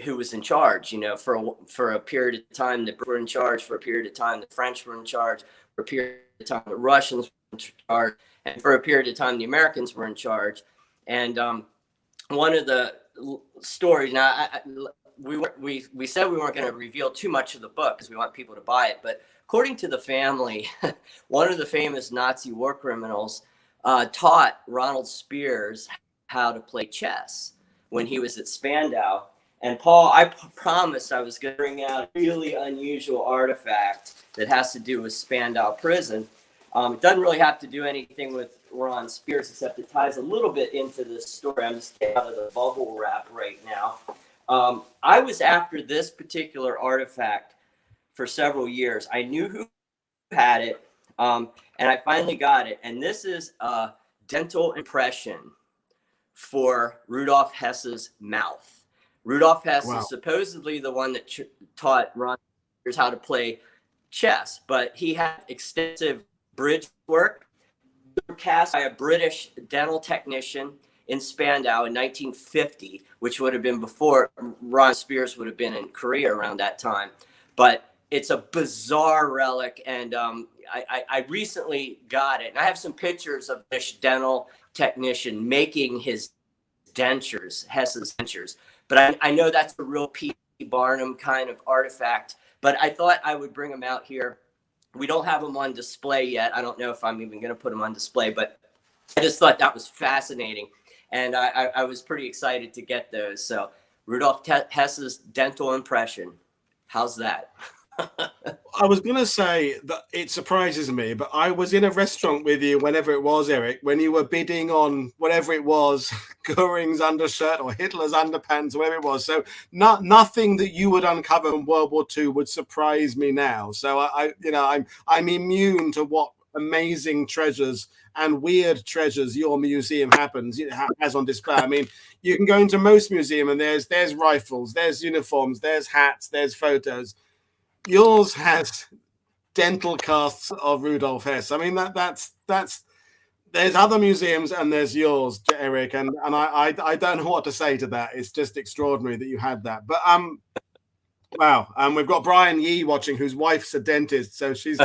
who was in charge. For a period of time the Brits were in charge, for a period of time the French were in charge, for a period of time the Russians were in charge, and for a period of time the Americans were in charge. And one of the stories, now we said we weren't going to reveal too much of the book because we want people to buy it, but according to the family, one of the famous Nazi war criminals taught Ronald Speirs how to play chess when he was at Spandau. And Paul, I promised I was going to bring out a really unusual artifact that has to do with Spandau prison. It doesn't really have to do anything with Ron Speirs, except it ties a little bit into this story. I'm just getting out of the bubble wrap right now. I was after this particular artifact for several years. I knew who had it, and I finally got it. And this is a dental impression for Rudolf Hess's mouth. Rudolf Hess is supposedly the one that taught Ron Speirs how to play chess, but he had extensive bridge work cast by a British dental technician in Spandau in 1950, which would have been before Ron Speirs would have been in Korea around that time. But it's a bizarre relic, and I recently got it. And I have some pictures of this dental technician making his dentures, Hess's dentures. But I know that's a real P. Barnum kind of artifact. But I thought I would bring them out here. We don't have them on display yet. I don't know if I'm even going to put them on display, but I just thought that was fascinating. And I was pretty excited to get those. So Rudolf Hess's dental impression. How's that? I was going to say that it surprises me, but I was in a restaurant with you whenever it was, Eric, when you were bidding on whatever it was, Goering's undershirt or Hitler's underpants, whatever it was. So nothing that you would uncover in World War II would surprise me now. So I'm immune to what amazing treasures and weird treasures your museum has on display. I mean, you can go into most museum and there's rifles, there's uniforms, there's hats, there's photos. Yours has dental casts of Rudolf Hess. I mean, that's there's other museums and there's yours, Eric, and I don't know what to say to that. It's just extraordinary that you had that. But wow. We've got Brian Yee watching, whose wife's a dentist, so she's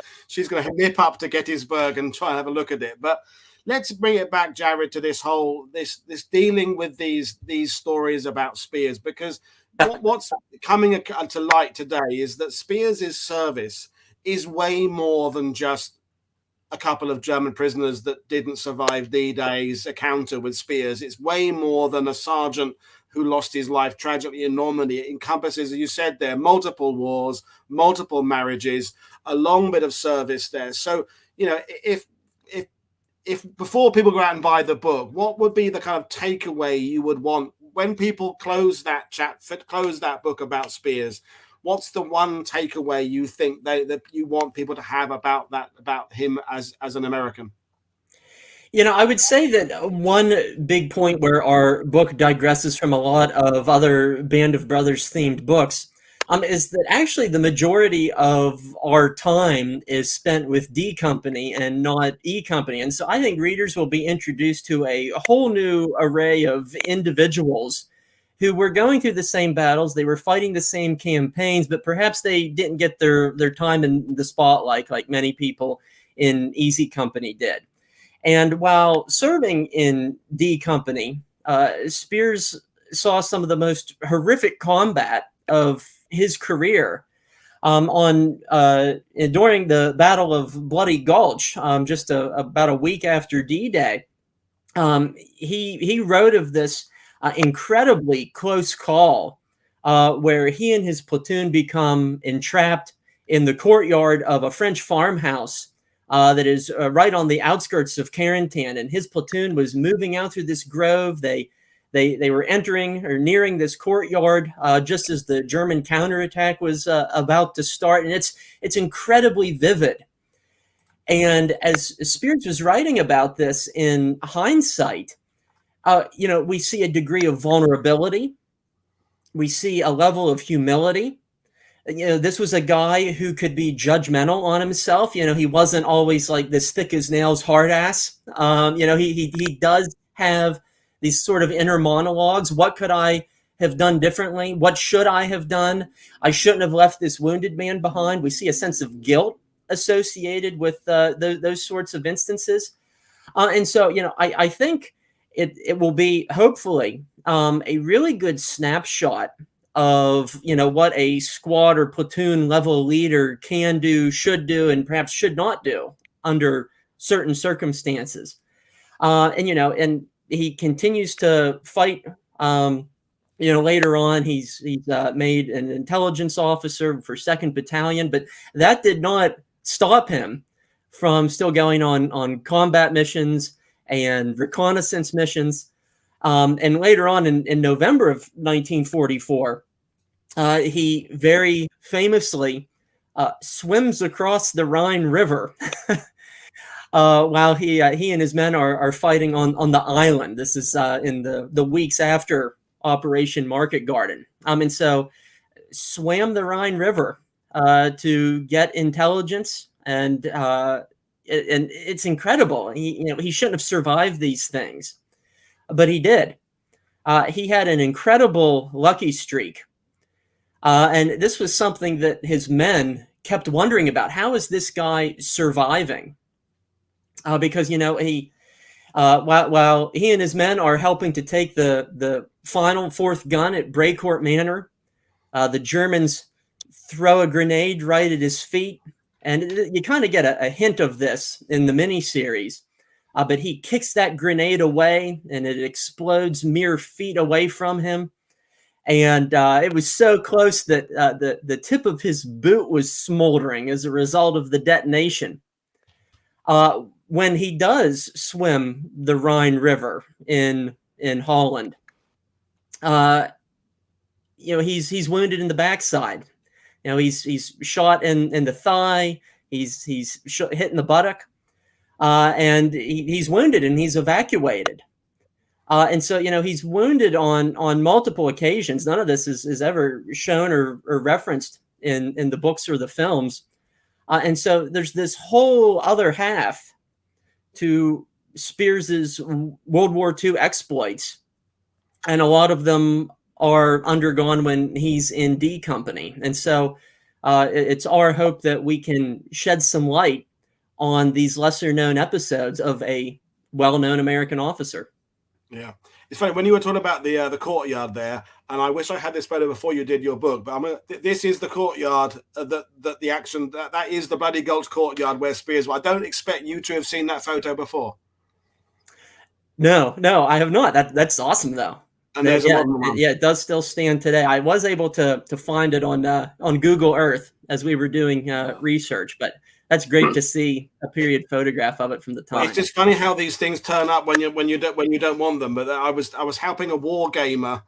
going to nip up to Gettysburg and try and have a look at it. But let's bring it back, Jared, to this whole this dealing with these stories about Speirs, because what's coming to light today is that Speirs' service is way more than just a couple of German prisoners that didn't survive D-Day's encounter with Speirs. It's way more than a sergeant who lost his life tragically in Normandy. It encompasses, as you said there, multiple wars, multiple marriages, a long bit of service there. So, if before people go out and buy the book, what would be the kind of takeaway you would want when people close that book about Speirs? What's the one takeaway you think that you want people to have about him as an American? I would say that one big point where our book digresses from a lot of other Band of Brothers themed books is that actually the majority of our time is spent with D Company and not E Company. And so I think readers will be introduced to a whole new array of individuals who were going through the same battles. They were fighting the same campaigns, but perhaps they didn't get their time in the spotlight like many people in Easy Company did. And while serving in D Company, Speirs saw some of the most horrific combat of his career during the Battle of Bloody Gulch, just about a week after D-Day. He wrote of this incredibly close call where he and his platoon become entrapped in the courtyard of a French farmhouse that is right on the outskirts of Carentan, and his platoon was moving out through this grove. They were entering or nearing this courtyard just as the German counterattack was about to start, and it's incredibly vivid. And as Speirs was writing about this in hindsight, we see a degree of vulnerability. We see a level of humility. This was a guy who could be judgmental on himself. He wasn't always like this thick as nails hard ass. He does have these sort of inner monologues. What could I have done differently? What should I have done? I shouldn't have left this wounded man behind. We see a sense of guilt associated with those sorts of instances. And so, I think it will be hopefully a really good snapshot of what a squad or platoon level leader can do, should do, and perhaps should not do under certain circumstances. And he continues to fight. Later on, he's made an intelligence officer for 2nd Battalion, but that did not stop him from still going on combat missions and reconnaissance missions. And later on in November of 1944, he very famously swims across the Rhine River while he and his men are fighting on the island. This is in the weeks after Operation Market Garden. And so swam the Rhine River to get intelligence, and it's incredible. He shouldn't have survived these things, but he did. He had an incredible lucky streak. And this was something that his men kept wondering about. How is this guy surviving? Because, while he and his men are helping to take the final 4th gun at Brecourt Manor, the Germans throw a grenade right at his feet. And you kind of get a hint of this in the miniseries. But he kicks that grenade away, and it explodes mere feet away from him. And it was so close that the tip of his boot was smoldering as a result of the detonation. When he does swim the Rhine River in Holland, he's wounded in the backside. He's shot in the thigh. He's hit in the buttock. And he's wounded, and he's evacuated. And so, he's wounded on multiple occasions. None of this is ever shown or referenced in the books or the films. And so there's this whole other half to Speirs's World War II exploits. And a lot of them are undergone when he's in D Company. And so it's our hope that we can shed some light on these lesser known episodes of a well-known American officer. Yeah, it's funny when you were talking about the courtyard there, and I wish I had this photo before you did your book. But this is the courtyard that the action that is the Bloody Gulch courtyard where Speirs. I don't expect you to have seen that photo before. No, I have not. That's awesome though. And there's a modern one. Yeah, it does still stand today. I was able to find it on Google Earth as we were doing research, but that's great to see a period photograph of it from the time. It's just funny how these things turn up when you don't want them. But I was helping a war gamer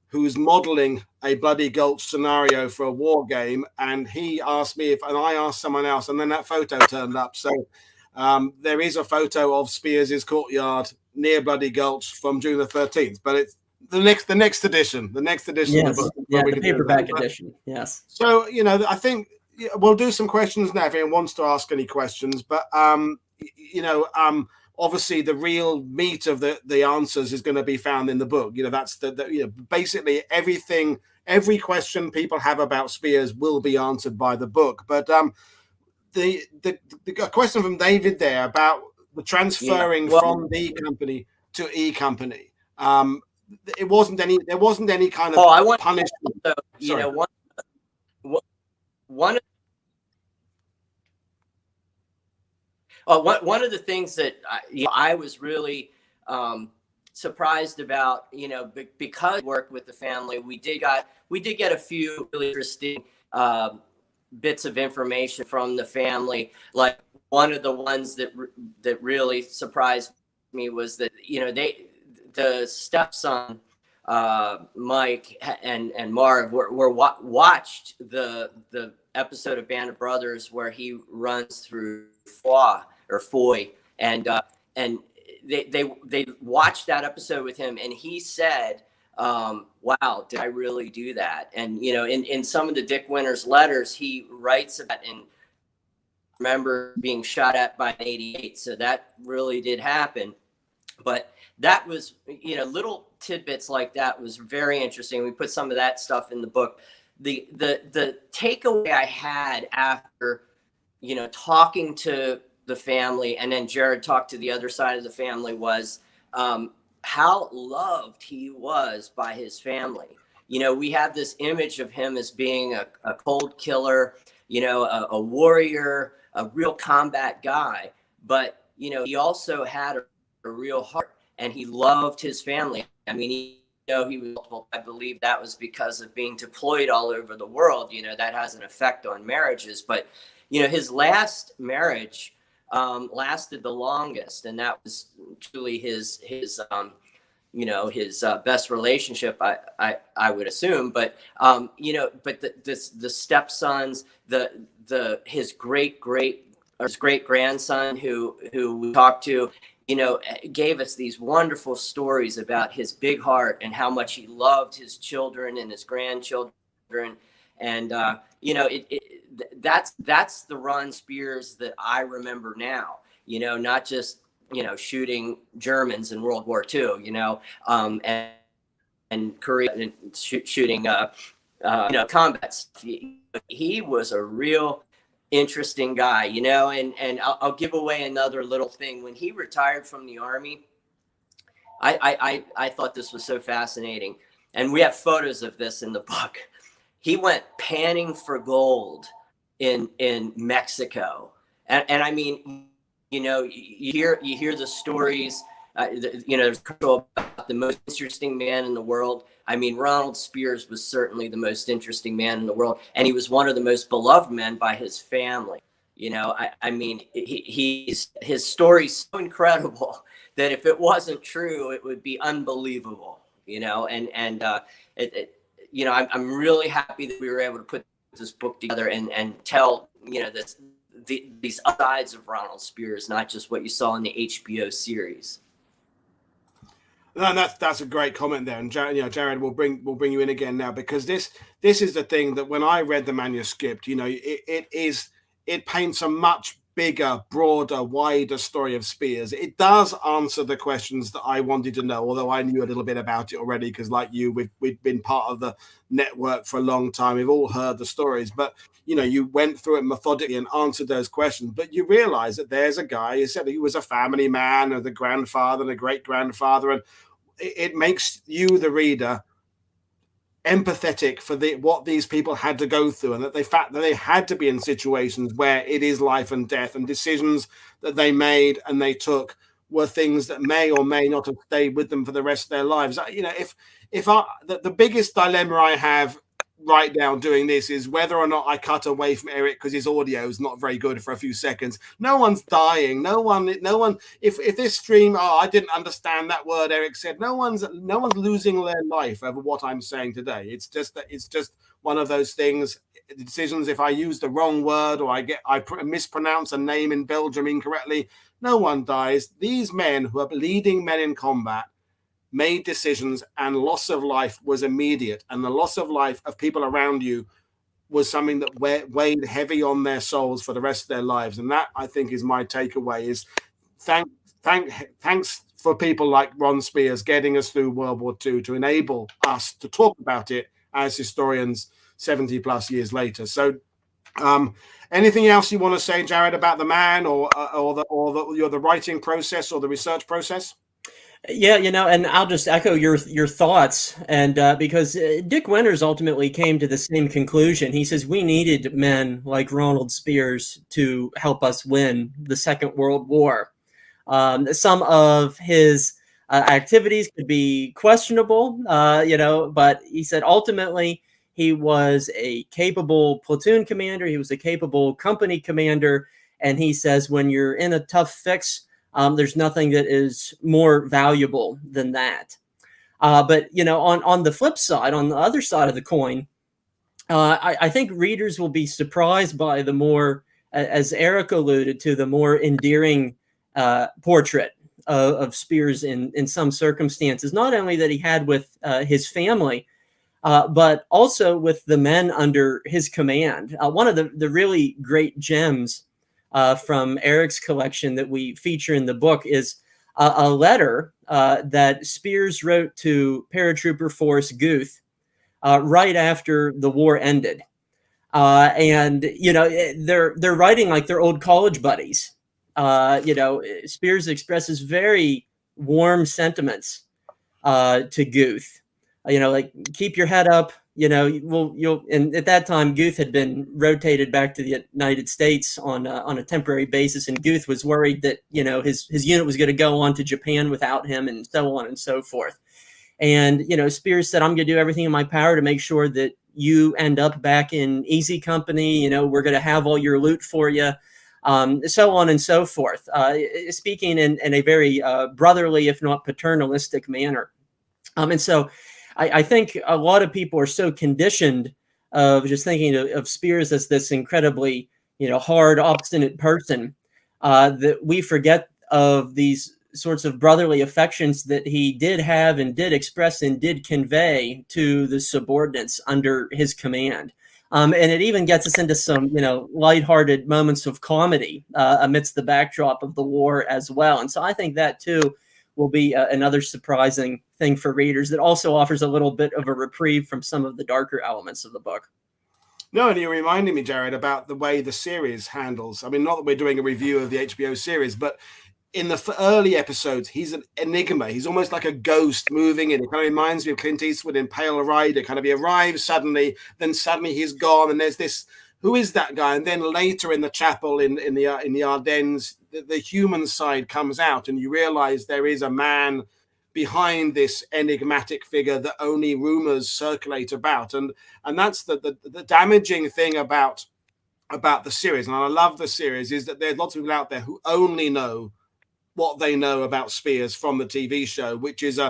who's modeling a Bloody Gulch scenario for a war game, and he asked me and I asked someone else, and then that photo turned up. So there is a photo of Speirs' courtyard near Bloody Gulch from June the 13th, but it's the next edition of the Yes, book. yeah, we the can do that. paperback But- edition. Yes. So, I think we'll do some questions now if anyone wants to ask any questions. But, obviously the real meat of the answers is going to be found in the book. That's basically every question people have about Speirs will be answered by the book. But the question from David there about the transferring from D company to E company. There wasn't any kind of punishment. So, one of the things that I was really surprised about, because I worked with the family, we did get a few really interesting bits of information from the family. Like one of the ones that really surprised me was that the stepson Mike and Marv watched the episode of Band of Brothers where he runs through Foy, and they watched that episode with him, and he said, wow, did I really do that? And in some of the Dick Winters letters, he writes about and remember being shot at by an 88, so that really did happen. But that was, little tidbits like that was very interesting. We put some of that stuff in the book. The takeaway I had after, talking to the family, and then Jared talked to the other side of the family, was how loved he was by his family. We have this image of him as being a cold killer, a warrior, a real combat guy. But, he also had a real heart, and he loved his family. I mean, he was, I believe that was because of being deployed all over the world. That has an effect on marriages. But, his last marriage lasted the longest, and that was truly his best relationship, I would assume. But but the stepsons, his great grandson who we talked to, gave us these wonderful stories about his big heart and how much he loved his children and his grandchildren. And, that's the Ron Speirs that I remember now, not just, shooting Germans in World War II, and Korea, and shooting, combat stuff. He was a real interesting guy, and I'll give away another little thing. When he retired from the Army, I thought this was so fascinating, and we have photos of this in the book. He went panning for gold in Mexico, and I mean, you hear the stories. There's about the most interesting man in the world. I mean, Ronald Speirs was certainly the most interesting man in the world, and he was one of the most beloved men by his family. I mean, his story's so incredible that if it wasn't true, it would be unbelievable. I'm really happy that we were able to put this book together and tell these sides of Ronald Speirs, not just what you saw in the HBO series. No, that's a great comment there, and Jared will bring you in again now, because this is the thing that when I read the manuscript, it paints a much bigger, broader, wider story of Speirs. It does answer the questions that I wanted to know, although I knew a little bit about it already, because like you, we've been part of the network for a long time. We've all heard the stories, but you went through it methodically and answered those questions. But you realize that there's a guy who said he was a family man, and the grandfather and a great grandfather, and it makes you, the reader, empathetic for what these people had to go through, and that they had to be in situations where it is life and death, and decisions that they made and they took were things that may or may not have stayed with them for the rest of their lives. The biggest dilemma I have right now doing this is whether or not I cut away from Eric, because his audio is not very good for a few seconds. No one's dying. No one. If this stream, I didn't understand that word Eric said. No one's losing their life over what I'm saying today. It's just one of those things. Decisions. If I use the wrong word or I mispronounce a name in Belgium incorrectly, no one dies. These men who are leading men in combat made decisions, and loss of life was immediate. And the loss of life of people around you was something that weighed heavy on their souls for the rest of their lives. And that, I think, is my takeaway, is thanks for people like Ron Speirs getting us through World War II to enable us to talk about it as historians 70 plus years later. So anything else you want to say, Jared, about the man or the writing process or the research process? Yeah, and I'll just echo your thoughts, and because Dick Winters ultimately came to the same conclusion. He says we needed men like Ronald Speirs to help us win the Second World War. Some of his activities could be questionable, but he said ultimately he was a capable platoon commander. He was a capable company commander, and he says when you're in a tough fix, there's nothing that is more valuable than that. But on the flip side, on the other side of the coin, I think readers will be surprised by the more, as Eric alluded to, the more endearing portrait of Speirs in some circumstances. Not only that he had with his family, but also with the men under his command. One of the really great gems from Eric's collection that we feature in the book is a letter that Speirs wrote to paratrooper Forrest Guth right after the war ended. And they're writing like they're old college buddies. Speirs expresses very warm sentiments to Guth. Like, keep your head up. And at that time, Guth had been rotated back to the United States on a temporary basis, and Guth was worried that his unit was going to go on to Japan without him, and so on and so forth. And Speirs said, "I'm going to do everything in my power to make sure that you end up back in easy company. We're going to have all your loot for you." So on and so forth. Speaking in a very brotherly, if not paternalistic manner. And so I think a lot of people are so conditioned of just thinking of Speirs as this incredibly, hard, obstinate person that we forget of these sorts of brotherly affections that he did have and did express and did convey to the subordinates under his command. And it even gets us into some, lighthearted moments of comedy amidst the backdrop of the war as well. And so I think that too will be another surprising thing for readers that also offers a little bit of a reprieve from some of the darker elements of the book. No, and you're reminding me, Jared, about the way the series handles. I mean, not that we're doing a review of the HBO series, but in the early episodes, he's an enigma. He's almost like a ghost moving in. It kind of reminds me of Clint Eastwood in Pale Rider. Kind of he arrives suddenly, then suddenly he's gone, and there's this, who is that guy? And then later in the chapel in the Ardennes, the human side comes out, and you realize there is a man behind this enigmatic figure that only rumors circulate about, and that's the damaging thing about the series. And I love the series is that there's lots of people out there who only know what they know about Speirs from the TV show, which is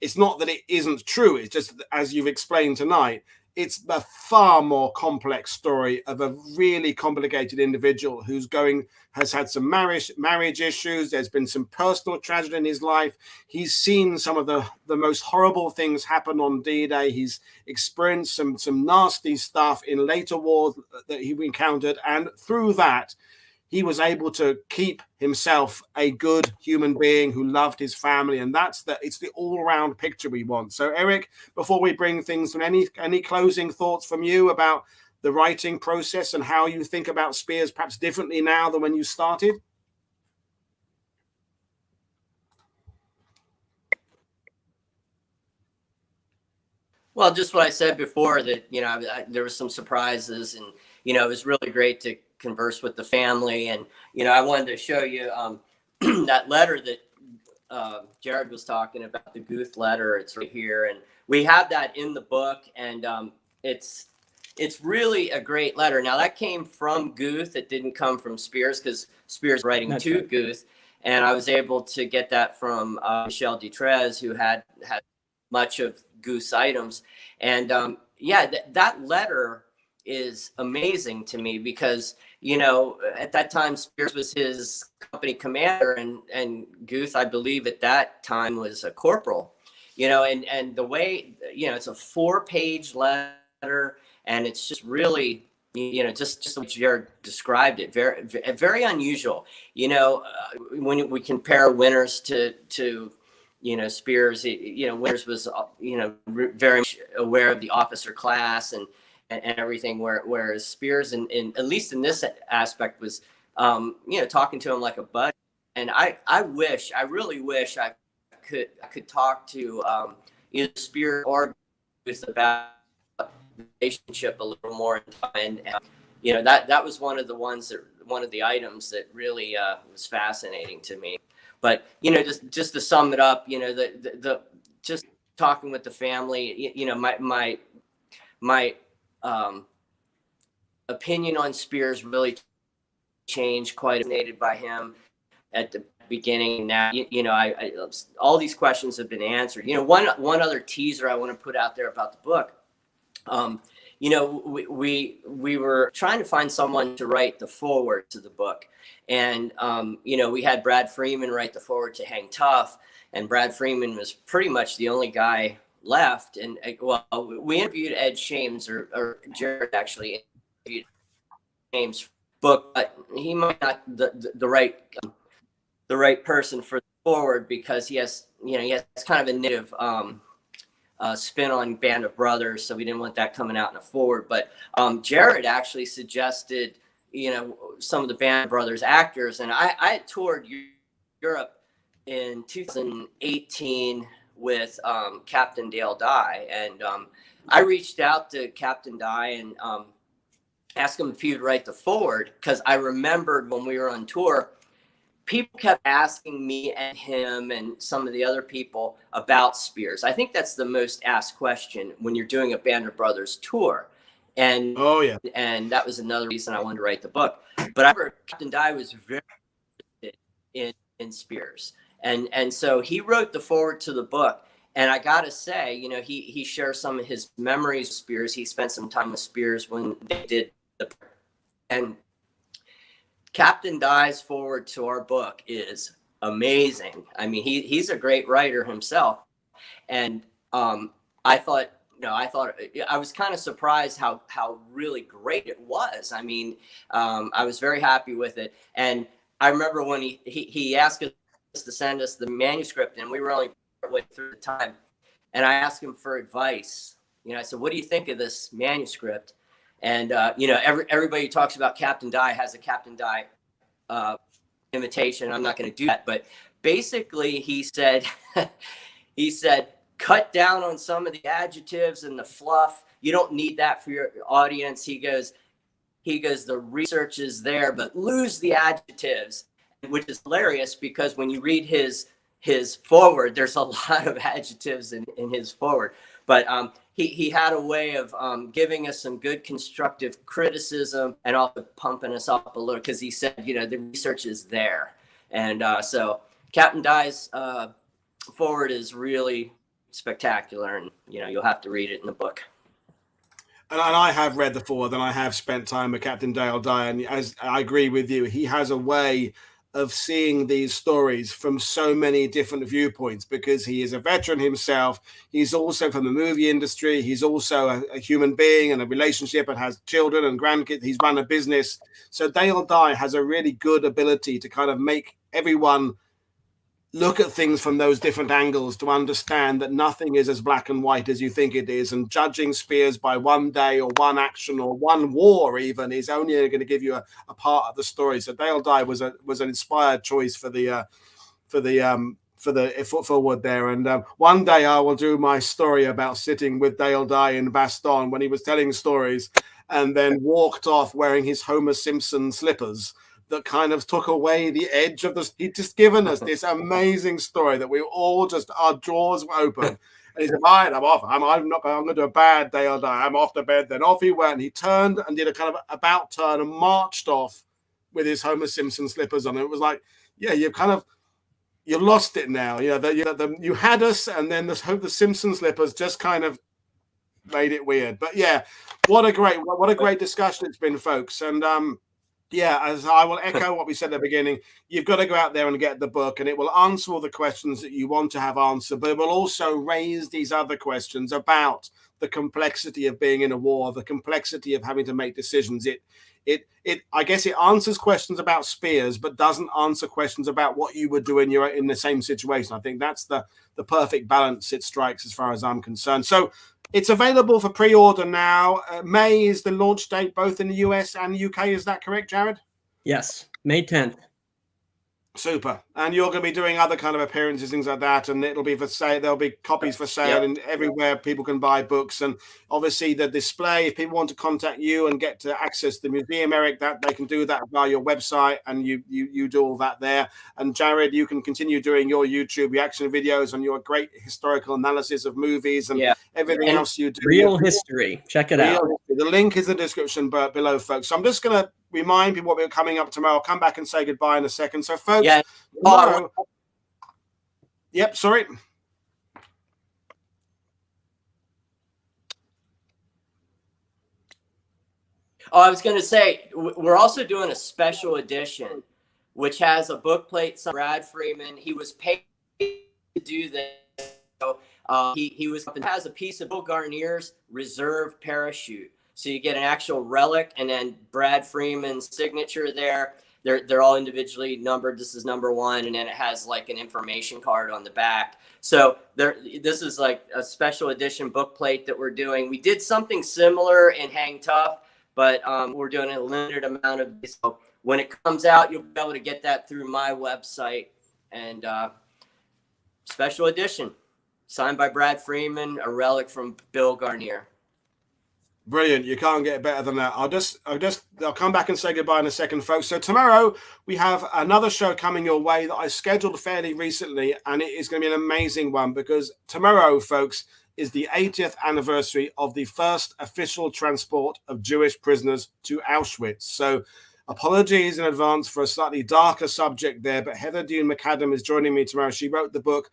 it's not that it isn't true. It's just, as you've explained tonight, it's a far more complex story of a really complicated individual has had some marriage issues. There's been some personal tragedy in his life. He's seen some of the most horrible things happen on D-Day. He's experienced some nasty stuff in later wars that he encountered. And through that, he was able to keep himself a good human being who loved his family. And it's the all-round picture we want. So, Eric, before we bring things to any closing thoughts from you about the writing process and how you think about Speirs perhaps differently now than when you started? Well, just what I said before, that, there was some surprises, and, it was really great to converse with the family. And, I wanted to show you that letter that Jared was talking about, the Guth letter. It's right here. And we have that in the book, and it's really a great letter. Now, that came from Guth. It didn't come from Speirs, because Speirs writing to Guth. And I was able to get that from Michel Dutrez, who had much of Guth's items. And that letter is amazing to me, because at that time Speirs was his company commander, and Guth, I believe at that time, was a corporal. and the way, it's a 4-page letter, and it's just really, just the way Jared described it, very, very unusual. When we compare Winters to Speirs, Winters was, very much aware of the officer class and everything, whereas Speirs, in at least in this aspect, was, talking to him like a buddy. And I really wish I could talk to either Speirs or Booth about the relationship a little more, and that was one of the items that really was fascinating to me. But just to sum it up, the just talking with the family, my opinion on Speirs really changed, quite fascinated by him at the beginning. Now, I all these questions have been answered. One other teaser I want to put out there about the book. We were trying to find someone to write the foreword to the book, and we had Brad Freeman write the foreword to Hang Tough, and Brad Freeman was pretty much the only guy left. And we interviewed Ed Shames, or Jared actually interviewed Shames' book, but he might not the right person for the forward, because he has kind of a native spin on Band of Brothers, so we didn't want that coming out in a forward. But Jared actually suggested some of the Band of Brothers actors, and I had toured Europe in 2018 with Captain Dale Dye, and I reached out to Captain Dye and asked him if he would write the forward, because I remembered when we were on tour, people kept asking me and him and some of the other people about Speirs. I think that's the most asked question when you're doing a Band of Brothers tour. And oh yeah, and that was another reason I wanted to write the book. But I remember Captain Dye was very interested in Speirs, and so he wrote the foreword to the book. And I gotta say, he shares some of his memories of Speirs. He spent some time with Speirs when they did and Captain Dye's forward to our book is amazing. I mean, he's a great writer himself, and I thought I was kind of surprised how really great it was. I mean, I was very happy with it, and I remember when he asked us to send us the manuscript, and we were only partway through the time, and I asked him for advice. I said, "What do you think of this manuscript?" And everybody talks about Captain Dye has a Captain Dye imitation. I'm not going to do that, but basically he said cut down on some of the adjectives and the fluff. You don't need that for your audience. He goes the research is there, but lose the adjectives, which is hilarious, because when you read his forward, there's a lot of adjectives in his forward. But he had a way of giving us some good constructive criticism and also pumping us up a little, because he said, the research is there. And so Captain Dye's forward is really spectacular, and you'll have to read it in the book. And I have read the forward, and I have spent time with Captain Dale Dye, and as I agree with you, he has a way of seeing these stories from so many different viewpoints, because he is a veteran himself. He's also from the movie industry. He's also a human being and a relationship, and has children and grandkids. He's run a business. So Dale Dye has a really good ability to kind of make everyone look at things from those different angles, to understand that nothing is as black and white as you think it is. And judging Speirs by one day or one action or one war even is only going to give you a part of the story. So Dale Dye was an inspired choice for the forward there. And one day I will do my story about sitting with Dale Dye in Bastogne when he was telling stories, and then walked off wearing his Homer Simpson slippers that kind of took away the edge of this. He'd just given us this amazing story that we all just, our jaws were open. And he said, all right, I'm off. I'm going to do a bad day or die. I'm off to bed. Then off he went. He turned and did a kind of about turn and marched off with his Homer Simpson slippers on. It was like, yeah, you've lost it now. You had us, and then the Simpson slippers just kind of made it weird. But yeah, what a great discussion it's been, folks. And Yeah, as I will echo what we said at the beginning, you've got to go out there and get the book, and it will answer all the questions that you want to have answered, but it will also raise these other questions about the complexity of being in a war, the complexity of having to make decisions. I guess it answers questions about Speirs, but doesn't answer questions about what you would do when you're in the same situation. I think that's the perfect balance it strikes as far as I'm concerned. So it's available for pre-order now. May is the launch date, both in the US and UK. Is that correct, Jared? Yes, May 10th. Super. And you're going to be doing other kind of appearances, things like that, and it'll be for sale. There'll be copies for sale and everywhere people can buy books. And obviously the display, if people want to contact you and get to access the museum, Eric, that they can do that via your website, and you do all that there. And Jared, you can continue doing your YouTube reaction videos and your great historical analysis of movies and everything else you do. Real history. Check it out. The link is in the description below, folks. So I'm just going to remind people what we're coming up tomorrow. I'll come back and say goodbye in a second. So, folks, tomorrow. Yep, sorry. Oh, I was going to say, we're also doing a special edition, which has a book plate. Brad Freeman, he was paid to do this. He has a piece of Bill Garnier's reserve parachute. So you get an actual relic, and then Brad Freeman's signature there. They're all individually numbered. This is number 1, and then it has like an information card on the back. So this is like a special edition book plate that we're doing. We did something similar in Hang Tough, but we're doing a limited amount of these. So when it comes out, you'll be able to get that through my website. And special edition, signed by Brad Freeman, a relic from Bill Garnier. Brilliant. You can't get better than that. I'll come back and say goodbye in a second, folks. So tomorrow we have another show coming your way that I scheduled fairly recently, and it is going to be an amazing one, because tomorrow, folks, is the 80th anniversary of the first official transport of Jewish prisoners to Auschwitz. So apologies in advance for a slightly darker subject there, but Heather Dune McAdam is joining me tomorrow. She wrote the book,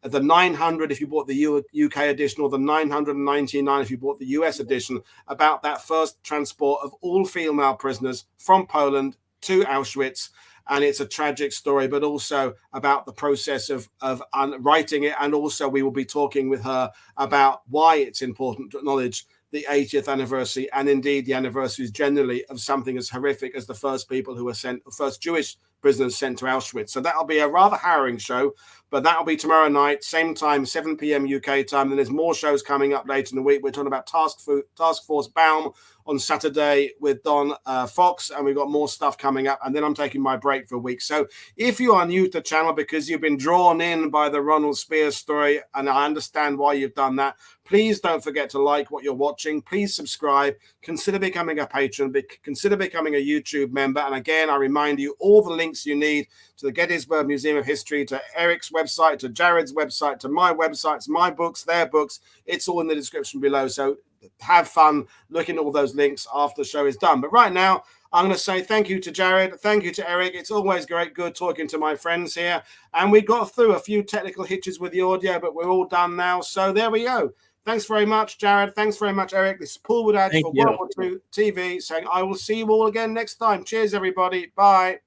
the 900 if you bought the UK edition, or the 999 if you bought the US edition, about that first transport of all female prisoners from Poland to Auschwitz. And it's a tragic story, but also about the process of writing it. And also we will be talking with her about why it's important to acknowledge the 80th anniversary, and indeed the anniversaries generally, of something as horrific as the first people who were sent, first Jewish prisoners sent to Auschwitz. So that'll be a rather harrowing show, but that'll be tomorrow night, same time, 7 p.m. UK time. Then there's more shows coming up later in the week. We're talking about Task Force Baum on Saturday with Don Fox, and we've got more stuff coming up. And then I'm taking my break for a week. So if you are new to the channel because you've been drawn in by the Ronald Speirs story, and I understand why you've done that, please don't forget to like what you're watching. Please subscribe. Consider becoming a patron. Consider becoming a YouTube member. And again, I remind you, all the links you need to the Gettysburg Museum of History, to Eric's website, to Jared's website, to my websites, my books, their books, it's all in the description below. So have fun looking at all those links after the show is done. But right now, I'm going to say thank you to Jared. Thank you to Eric. It's always good talking to my friends here. And we got through a few technical hitches with the audio, but we're all done now. So there we go. Thanks very much, Jared. Thanks very much, Eric. This is Paul Woodadge for World War II TV saying I will see you all again next time. Cheers, everybody. Bye.